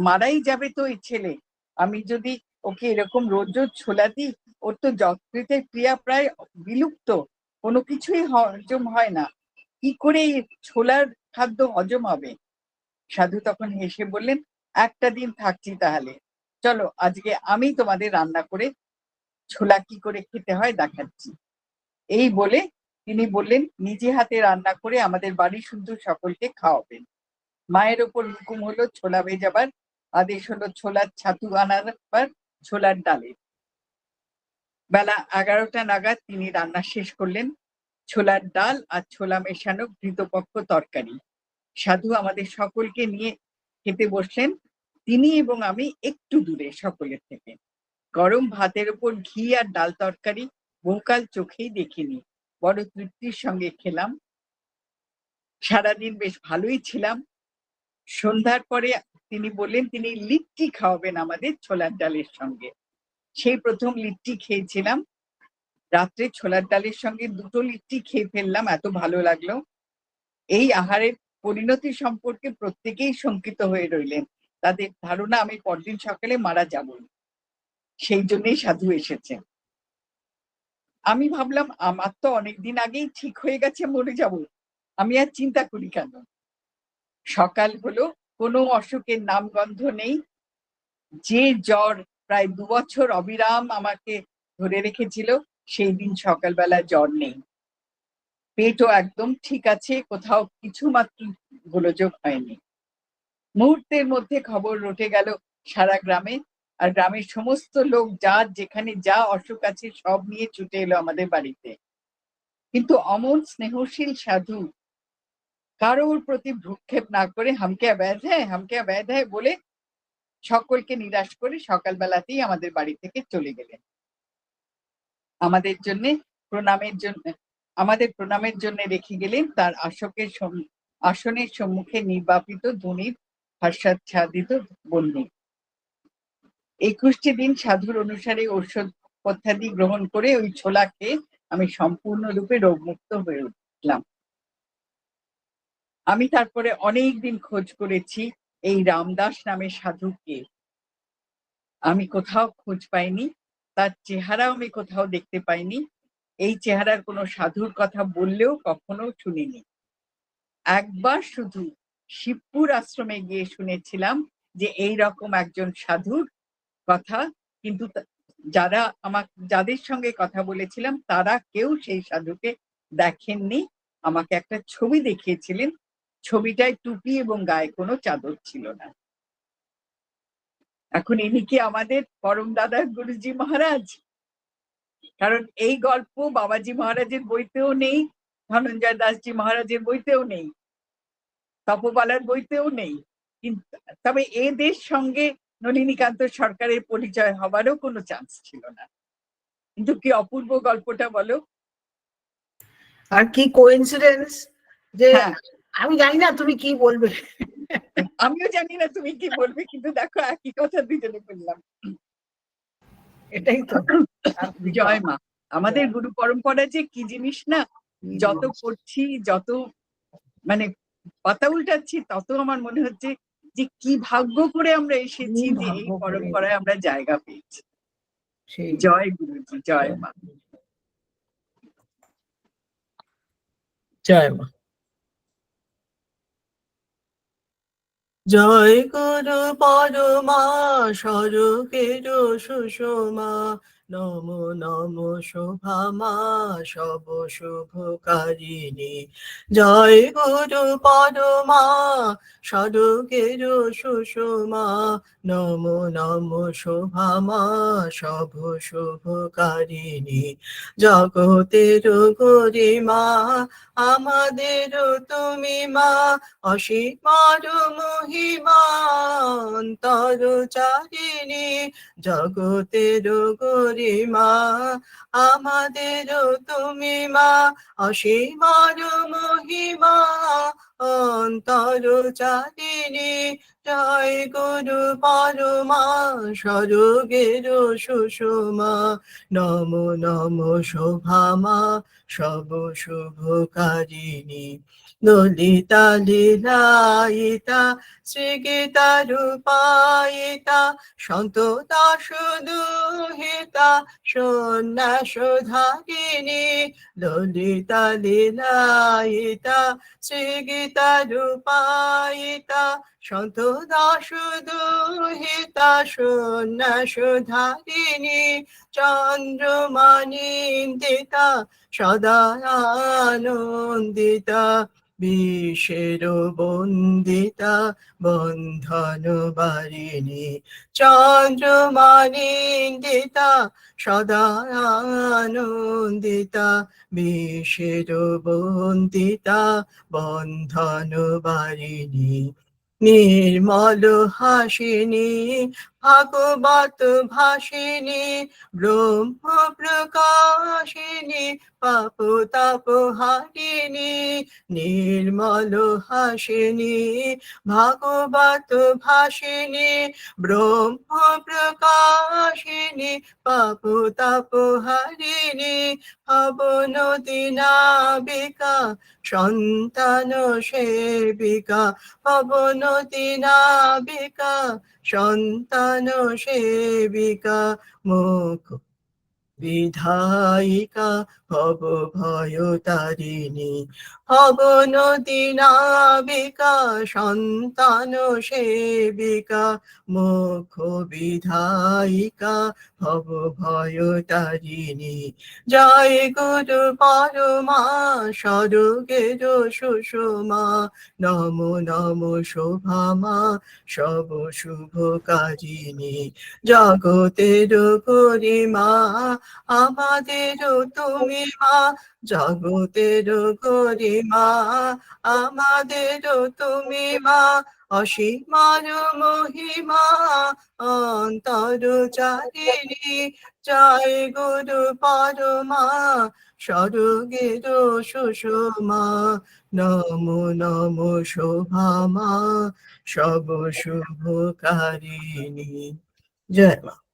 মারাই যাবে তো এই ছেলে, আমি যদি ওকে এরকম রোজ রোজ ছোলা দিই, ওর তো যকৃতের ক্রিয়া প্রায় বিলুপ্ত, কোনো কিছুই হজম হয় না, কি করে ছোলার খাদ্য হজম হবে? সাধু তখন হেসে বললেন, একটা দিন থাকছি তাহলে, চলো আজকে আমি তোমাদের রান্না করে ছোলা কি করে খেতে হয় দেখাচ্ছি। এই বলে তিনি বললেন নিজে হাতে রান্না করে আমাদের বাড়ি শুদ্ধ সকলকে খাওয়াবেন। মায়ের ওপর হুকুম হলো ছোলা ভেজাবার, আদেশ হলো ছোলার ছাতু আনার ছোলার ডালে। বেলা 11টা নাগাদ তিনি রান্না শেষ করলেন, ছোলার ডাল আর ছোলা মেশানো ঘৃতপক্ষ তরকারি। সাধু আমাদের সকলকে নিয়ে খেতে বসলেন, তিনি এবং আমি একটু দূরে সকলের থেকে। গরম ভাতের উপর ঘি আর ডাল তরকারি বহুকাল চোখেই দেখিনি, বড় তৃপ্তির সঙ্গে খেলাম। সারাদিন বেশ ভালোই ছিলাম। সন্ধ্যার পরে তিনি বললেন তিনি লিট্টি খাওয়াবেন আমাদের ছোলার ডালের সঙ্গে। সেই প্রথম লিট্টি খেয়েছিলাম। রাত্রে ছোলার ডালের সঙ্গে 2টো লিট্টি খেয়ে ফেললাম, এত ভালো লাগলো। এই আহারের পরিণতি সম্পর্কে প্রত্যেকেই শঙ্কিত হয়ে রইলেন, তাদের ধারণা আমি পরদিন সকালে মারা যাব, সেই জন্যই সাধু এসেছেন। আমি ভাবলাম আমার তো অনেকদিন আগেই ঠিক হয়ে গেছে মরে যাব, আমি আর চিন্তা করি কেন। সকাল হলো, কোনো অসুখের নামগন্ধ নেই। যে জ্বর প্রায় 2 বছর অবিরাম আমাকে ধরে রেখেছিল, সেই দিন সকালবেলা জ্বর নেই। পেটও একদম ঠিক আছে, কোথাও কিছু মাত্র গোলযোগ হয়নি। মুহূর্তের মধ্যে খবর রটে গেল সারা গ্রামে, আর গ্রামের সমস্ত লোক যার যেখানে যা অসুখ আছে সব নিয়ে ছুটে এলো আমাদের বাড়িতে। কিন্তু অমন স্নেহশীল সাধু কারোর প্রতি ভ্রুক্ষেপ না করে হামকে অবৈধ হ্যায় বলে সকলকে নিরাশ করে সকালবেলাতেই আমাদের বাড়ি থেকে চলে গেলেন। আমাদের প্রণামের জন্য রেখে গেলেন তার আসনের সম্মুখে নির্বাপিত ধনির হর্ষাচ্ছাদিত বন্যি। 21টি দিন সাধুর অনুসারে ঔষধ পথ্যাদি গ্রহণ করে ওই ছোলা খেয়ে আমি সম্পূর্ণরূপে রোগমুক্ত হয়ে উঠলাম। আমি তারপরে অনেক দিন খোঁজ করেছি এই রামদাস নামে সাধুকে, আমি কোথাও খোঁজ পাইনি, তার চেহারাও আমি কোথাও দেখতে পাইনি। এই চেহারার কোনো সাধুর কথা বললেও কখনো শুনিনি। একবার শুধু শিবপুর আশ্রমে গিয়ে শুনেছিলাম যে এই রকম একজন সাধুর কথা, কিন্তু যাদের সঙ্গে কথা বলেছিলাম তারা কেউ সেই সাধুকে দেখেননি। আমাকে একটা ছবি দেখিয়েছিলেন, ছবিটায় টুপি এবং গায়ে কোনো চাদর ছিল না। এখন ইনি কি আমাদের পরম দাদা গুরুজি মহারাজ? কারণ এই গল্প বাবাজি মহারাজের বইতেও নেই, ধনঞ্জয় দাসজি মহারাজের বইতেও নেই, তপবালার বইতেও নেই। তবে এদের সঙ্গে নলিনীকান্ত সরকারের পরিচয় হবারও কোনো চান্স ছিল না। কিন্তু কি অপূর্ব গল্পটা বলো। আর কি কোইন্সিডেন্স যে হ্যাঁ, আমি জানি না তুমি কি বলবে। আমিও জানি না তুমি কি বলবে, কিন্তু দেখো একই কথা দুজনে বললাম। এটাই তো জয় মা। আমাদের গুরু পরম্পরা যে কি জিনিস না, যত পড়ছি, যত মানে পাতা উল্টাচ্ছি, তত আমার মনে হচ্ছে যে কি ভাগ্য করে আমরা এসেছি যে এই পরম্পরায় আমরা জায়গা পেয়েছি। জয় গুরুজি, জয় মা। জয় মা। জয় গুরু পরমা স্বরূপের সুষমা, নমো নমো শোভামা সব শুভকারিণী জয় গুরু পরমা সদগের সুষমা নমো নমো শোভামা সব শুভকারিণী জগতের গরিমা আমাদের তুমি মা অসীমার মহিমা অন্তর চারিণী জগতের গরিমা আমাদের তুমি মা অসীমার মহিমা অন্তর চারিণী জয় গুরু পরমা সরগের সুষমা নমো নমো শোভামা সব শুভকারিণী ললিতা লীলায়িতা শ্রীগীতা রূপায়িতা সন্ততা সুদুহিতা সন্ন্যাসধারিণী ললিতা লীলায়িতা শ্রীগীতা রূপায়িতা সন্ততা সুদুহিতা সন্ন্যাসধারিণী চন্দ্রমানিন্দিতা সদা আনন্দিতা বিশ্বের বন্দিতা বন্ধন বারিণী চন্দ্রমানিন্দিতা সদা আনন্দিতা বিশ্বের বন্দিতা বন্ধন বারিণী নির্মল হাসিনী ভাগবত ভাসিনী ব্রহ্ম প্রকাশিনী পাপ তাপ হারিণী নির্মল হাসিনী ভাগবত ভাসিনী ব্রহ্ম প্রকাশিনী পাপ তাপ হারিণী ভবনদী নাবিকা সন্তান সেবিকা ভবনদী নাবিকা সন্তান সেবিকা মুখ বিধায়িকা ভব ভয় তারিণী ভব নদী নাবিকা সন্তান সেবিকা মুখ বিধায়িকা ভব ভয় তারিণী জয় গুরু পরমা সরগের সুষমা নমো নমো শোভামা সব শুভকারিণী জগতের গরিমা আমাদের তুমি মা জগতের গরিমা আমাদের তুমি মা অসীমার মহিমা অন্তর চারিণী জয় গুরু পরমা সরগের সুষমা নমো নমো শোভামা সব শুভকারিণী জয় মা।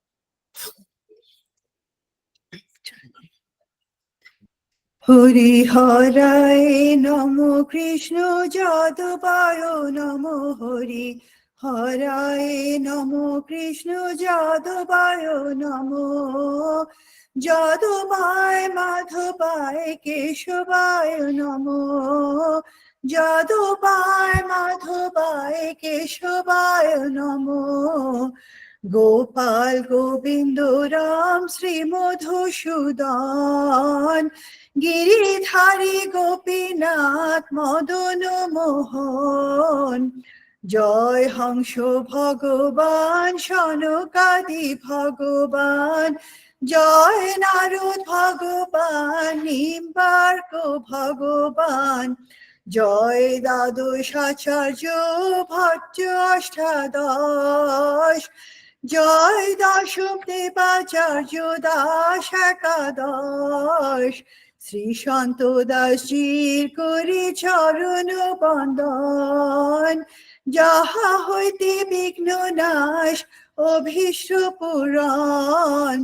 হরি হরায় নমো কৃষ্ণ যাদবায় নমো হরি হরায় নমো কৃষ্ণ যাদবায় নমো যাদবায় মাধবায় কেশবায় নমো যাদবায় মাধবায় কেশবায় নমো গোপাল গোবিন্দ রাম শ্রী মধুসূদন গিরিধারী গোপীনাথ মদন মোহন জয় হংস ভগবান সনকাদি ভগবান জয় নারদ ভগবান নিম্বার্ক ভগবান জয় দ্বাদশাচার্য ভট্ট অষ্টাদশ জয় দশম দেবাচার্য দাস একাদশ শ্রী সন্ত দাসজির করি চরণ বন্দন যাহা হইতে বিঘ্ন নাশ অভীষ্ট পূরণ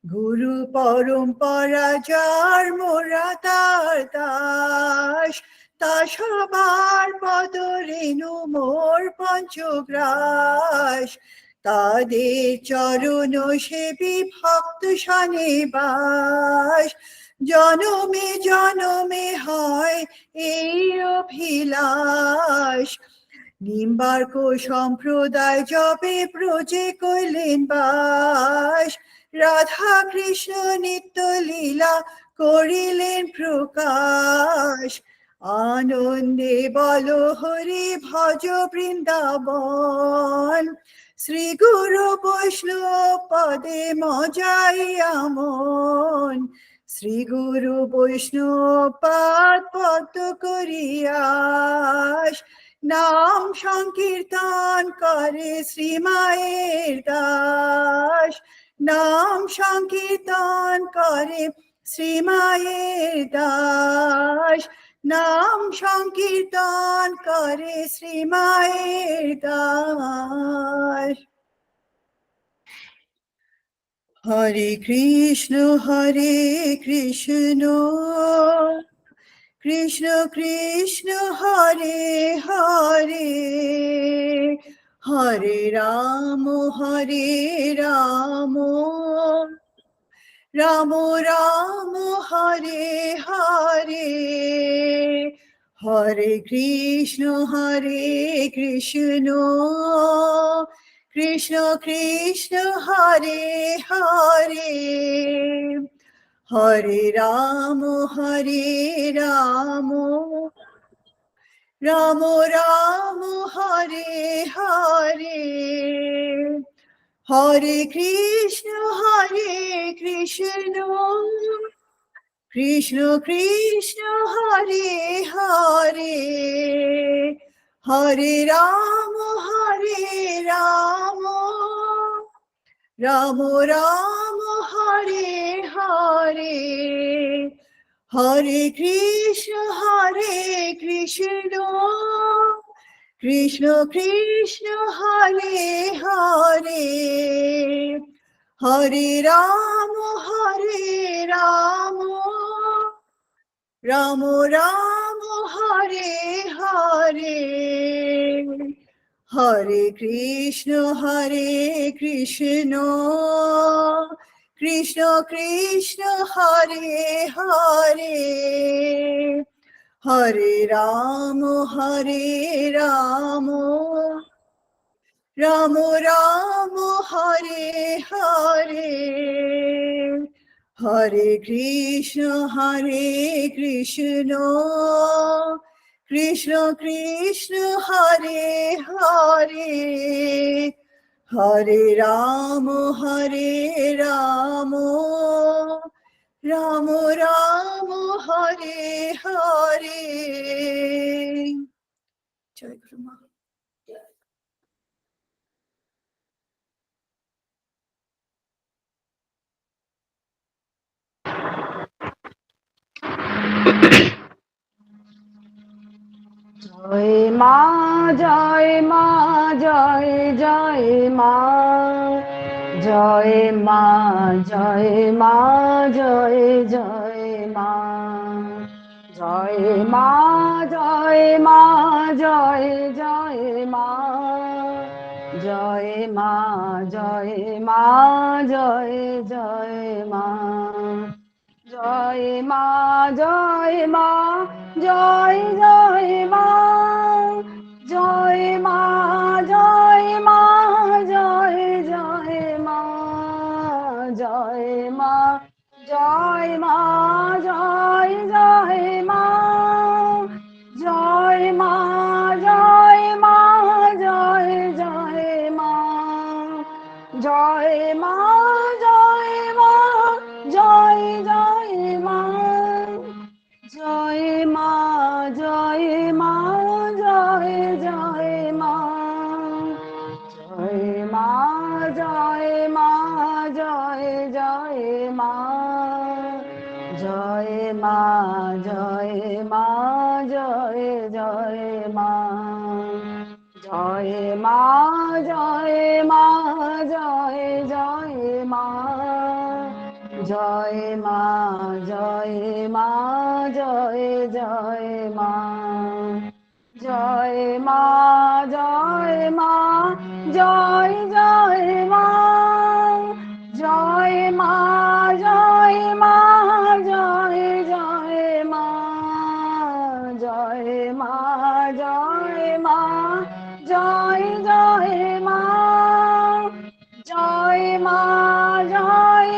গুরু পরম্পরা যার মোরা তার দাস তা সবার পদ রেণু মোর পঞ্চগ্রাস তাদের চরণ সেবী ভক্ত সনেবাস জনমে জনমে হয় এই অভিলাষ নিম্বার্ক সম্প্রদায় জবে ব্রজে কইলেন বাস রাধা কৃষ্ণ নিত্য লীলা করিলেন প্রকাশ, আনন্দে বল হরি ভজ বৃন্দাবন, শ্রী গুরু বৈষ্ণব পদে মজাইয়া মন, শ্রী গুরু বৈষ্ণব পাদ পদ্ম করিয়াস, নাম সংকীর্তন করে শ্রী মায়ের দাস, নাম সংকীর্তন করে শ্রী মায়ের দাস, নাম সংকীর্তন করে শ্রী মায়ের দাস। হরে কৃষ্ণ কৃষ্ণ কৃষ্ণ হরে হরে, হরে রাম রাম রাম হরে হরে, হরে কৃষ্ণ কৃষ্ণ কৃষ্ণ হরে হরে, হরে রাম রাম রাম হরে হরে, হরে কৃষ্ণ কৃষ্ণ কৃষ্ণ হরে হরে, হরে রাম রাম রাম হরে হরে, হরে কৃষ্ণ কৃষ্ণ কৃষ্ণ হরে হরে, হরে রাম রাম রাম হরে হরে, হরে কৃষ্ণ কৃষ্ণ কৃষ্ণ হরে হরে, হরে রাম রাম রাম হরে হরে, হরে কৃষ্ণ কৃষ্ণ কৃষ্ণ হরে হরে, হরে রাম রাম রাম হরে হরে। জয় গুরু মা। জয় মা জয় মা জয় জয় মা, জয় মা জয় মা জয় জয় মা, জয় মা জয় মা জয় জয় মা, জয় মা জয় মা জয় জয় মা, জয় মা জয় মা জয় জয় মা, জয় মা জয় মা জয় জয় মা, জয় মা জয় মা জয় জয় মা, জয় মা জয় মা জয় জয় মা, জয় মা জয় মা জয় জয় মা, জয় মা জয় মা জয় জয় মা, জয় মা জয় মা জয় জয় মা, জয় মা জয় মা জয় জয় মা, জয় মা জয় মা জয় জয় মা, জয় মা জয় মা জয় জয় মা, জয় মা জয় মা জয় জয় মা, জয় মা জয় মা জয় জয় মা, জয় মা জয় মা জয় জয় মা, জয় মা জয়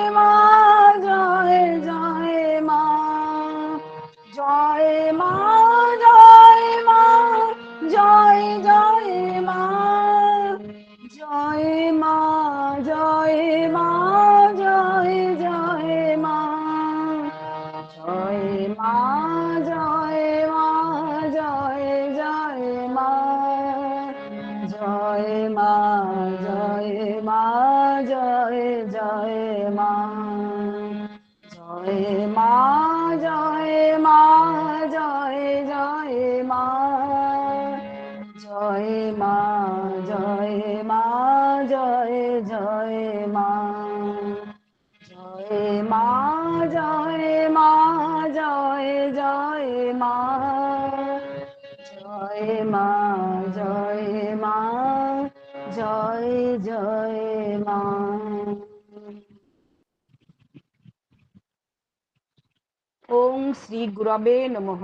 ওং শ্রী গুরবে নমঃ।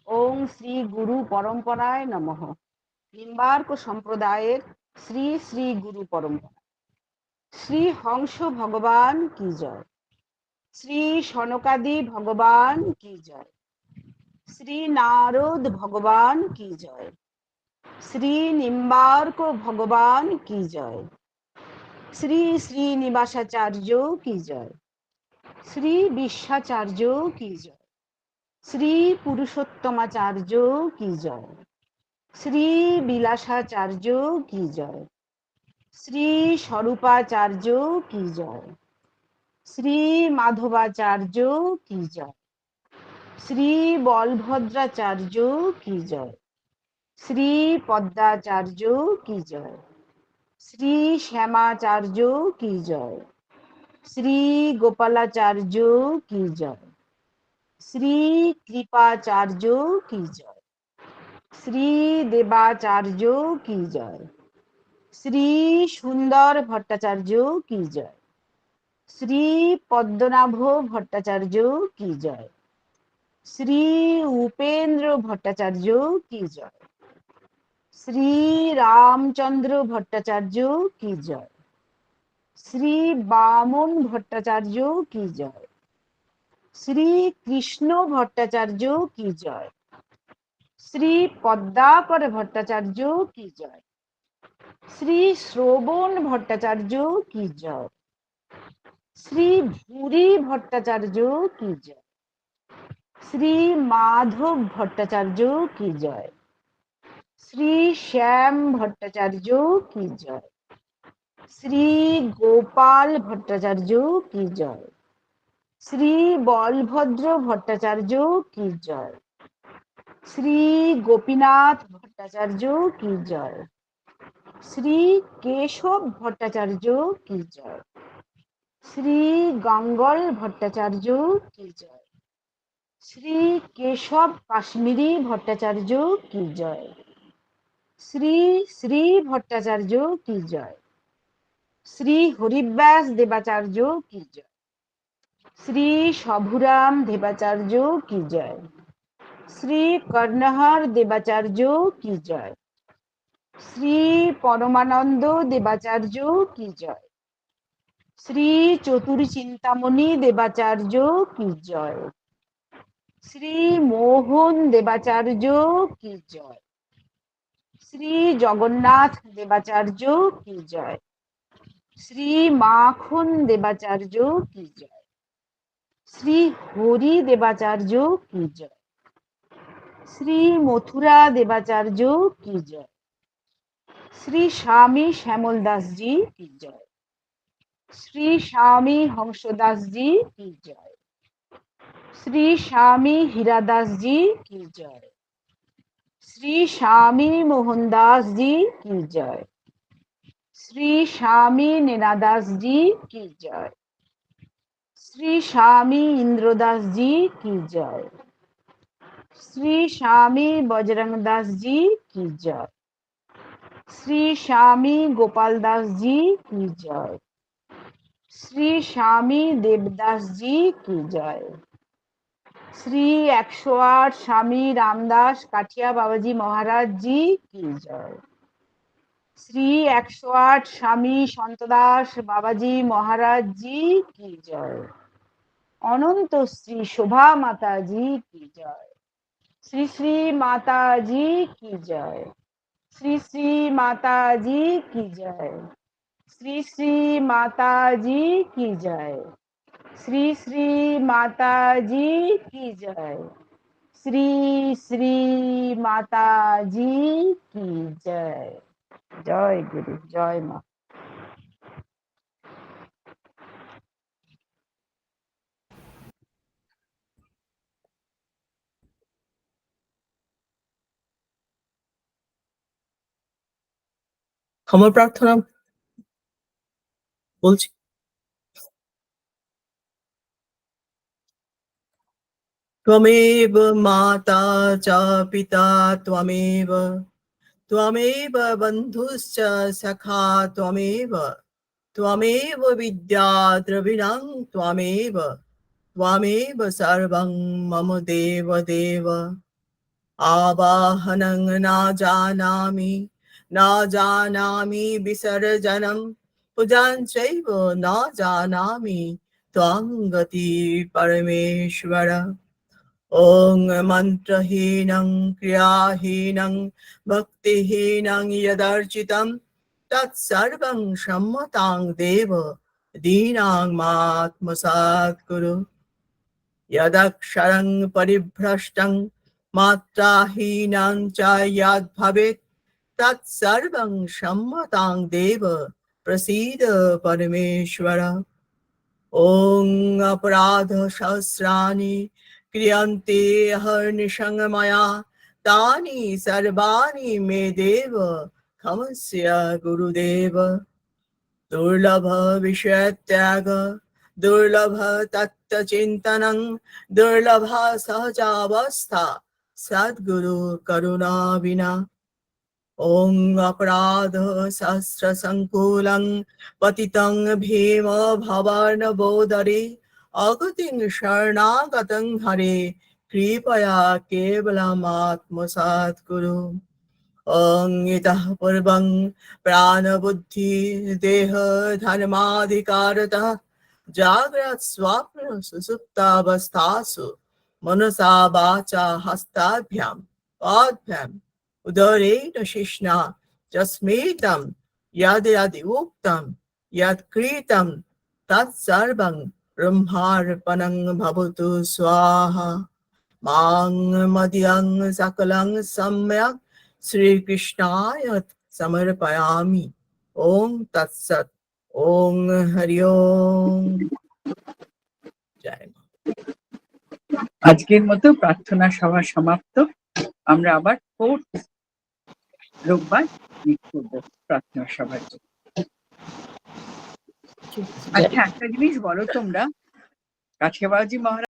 ওং শ্রী গুরু পরম্পরায় নমঃ। নিম্বার্ক সম্প্রদায়ের শ্রী শ্রী গুরু পরম্পরা। শ্রী হংস ভগবান কি জয়। শ্রী সনকাদি ভগবান কি জয়। শ্রী নারদ ভগবান কি জয়। শ্রী নিম্বার্ক ভগবান কি জয়। শ্রী শ্রীনিবাসাচার্য কি জয়। শ্রী বিশ্বাচার্য কি জয়। শ্রী পুরুষোত্তমাচার্য কি জয়। শ্রী বিলাসাচার্য কি জয়। শ্রী স্বরূপাচার্য কি জয়। শ্রী মাধবাচার্য কি জয়। শ্রী বলভদ্রাচার্য কি জয়। শ্রী পদ্মাচার্য কি জয়। শ্রী শ্যামাচার্য কি জয়। শ্রী গোপালাচার্য কি জয়। শ্রী কৃপাচার্য কি জয়। শ্রী দেবাচার্য কি জয়। শ্রী সুন্দর ভট্টাচার্য কি জয়। শ্রী পদ্মনাভ ভট্টাচার্য কি জয়। শ্রী উপেন্দ্র ভট্টাচার্য কি জয়। শ্রী রামচন্দ্র ভট্টাচার্য কি জয়। শ্রী বামন ভট্টাচার্য কি জয়। শ্রী কৃষ্ণ ভট্টাচার্য কি জয়। শ্রী পদ্মাকর ভট্টাচার্য কি জয়। শ্রী শ্রবণ ভট্টাচার্য কি জয়। শ্রী ভুরি ভট্টাচার্য কি জয়। শ্রী মাধব ভট্টাচার্য কি জয়। শ্রী শ্যাম ভট্টাচার্য কি জয়। শ্রী গোপাল ভট্টাচার্য কি জয়। শ্রী বলভদ্র ভট্টাচার্য কি জয়। শ্রী গোপীনাথ ভট্টাচার্য কি জয়। শ্রী কেশব ভট্টাচার্য কি জয়। শ্রী গঙ্গল ভট্টাচার্য কি জয়। শ্রী কেশব কাশ্মীরি ভট্টাচার্য কি জয়। শ্রী শ্রী ভট্টাচার্য কি জয়। শ্রী হরিব্যাস দেবাচার্য কি জয়। শ্রী শভুরাম দেবাচার্য কি জয়। শ্রী কর্ণহর দেবাচার্য কি জয়। শ্রী পরমানন্দ দেবাচার্য কি জয়। শ্রী চতুর্চিন্তামণি দেবাচার্য কি জয়। শ্রী মোহন দেবাচার্য কি জয়। শ্রী জগন্নাথ দেবাচার্য কি জয়। শ্রী মাখন দেবাচার্য কি জয়। শ্রী হরি দেবাচার্য কি জয়। শ্রী মথুরা দেবাচার্য কি জয়। শ্রী স্বামী শ্যামল দাসজি কি জয়। শ্রী স্বামী হংসদাসজি কি জয়। শ্রী স্বামী হীরাদাসজি কি জয়। শ্রী স্বামী মোহনদাসজি কি জয়। শ্রী স্বামী নেনাদাসজি কি জয়। শ্রী স্বামী ইন্দ্রদাসজি কি জয়। শ্রী স্বামী বজরং দাসজি কি জয়। শ্রী স্বামী গোপাল দাসজি কি জয়। শ্রী স্বামী দেবদাসজি কি জয়। শ্রী 108 স্বামী রামদাস কাঠিয়া বাবাজি মহারাজ জি কি জয়। শ্রী 108 স্বামী সন্তদাস বাবাজি মহারাজ জি কি জয়। অনন্ত শ্রী শোভা মাতাজি কি জয়। শ্রী শ্রী মাতাজি কি জয়। শ্রী শ্রী মাতাজি কি জয়। শ্রী শ্রী মাতাজি কি জয়। শ্রী শ্রী মাতাজি কি জয়। শ্রী শ্রী মাতাজি কি জয়। জয় গুরু, জয় মা। ক্ষমা প্রার্থনা বলছি। ত্বমেব মাতা চ পিতা ত্বমেব, ত্বমেব বন্ধুশ্চ সখা ত্বমেব, ত্বমেব বিদ্যা দ্রবিণং ত্বমেব, त्वमेव सर्वं मम देव देव आवाहनं न जानामि विसर्जनं पूजां चैव न जानामि त्वां गति परमेश्वर ॐ मन्त्रहीनं क्रियाहीनं भक्तिहीनं यदर्चितं तत्सर्वं क्षम्यतां देव दीनात्मसात् कुरु यदक्षरं परिभ्रष्टं मात्राहीनं च यद्भवेत् तत्सर्वं क्षम्यतां देव प्रसीद परमेश्वर ॐ अपराधसहस्राणि क्रियन्ते अहर्निशं मया तानि सर्वाणि मे देव क्षमस्व गुरुदेव दुर्लभ विषयत्याग दुर्लभ तत्त्वचिन्तनं दुर्लभ सहजावस्था सद्गुरु करुणा विना ॐ अपराध सहस्र संकुलं पतितं भीम भवार्णवोदरे अगतिं शरणागतं हरे कृपया केवलमात्मसात् कुरु ॐ इतः पूर्वं प्राणबुद्धि देह धर्माधिकारतः जाग्रत् स्वप्न सुसुप्तावस्थासु मनसा वाचा हस्ताभ्यां पाद्भ्याम् उदरेण शिष्णा यस्मेतं यद् यद् उक्तं यत् कृतं तत्सर्वं ब्रह्मार्पणं भवतु स्वाहा मां मदीयं सकलं सम्यक् श्रीकृष्णाय समर्पयामि ओम तत्सत् ओम हरि ओम जय मां। আজকের মতো প্রার্থনা সভা সমাপ্ত। আমরা আবার 4th রোববার মিট করবো প্রার্থনা সভার জন্য। আচ্ছা, একটা জিনিস বলো তোমরা, কাছকেবাজি মহারাজ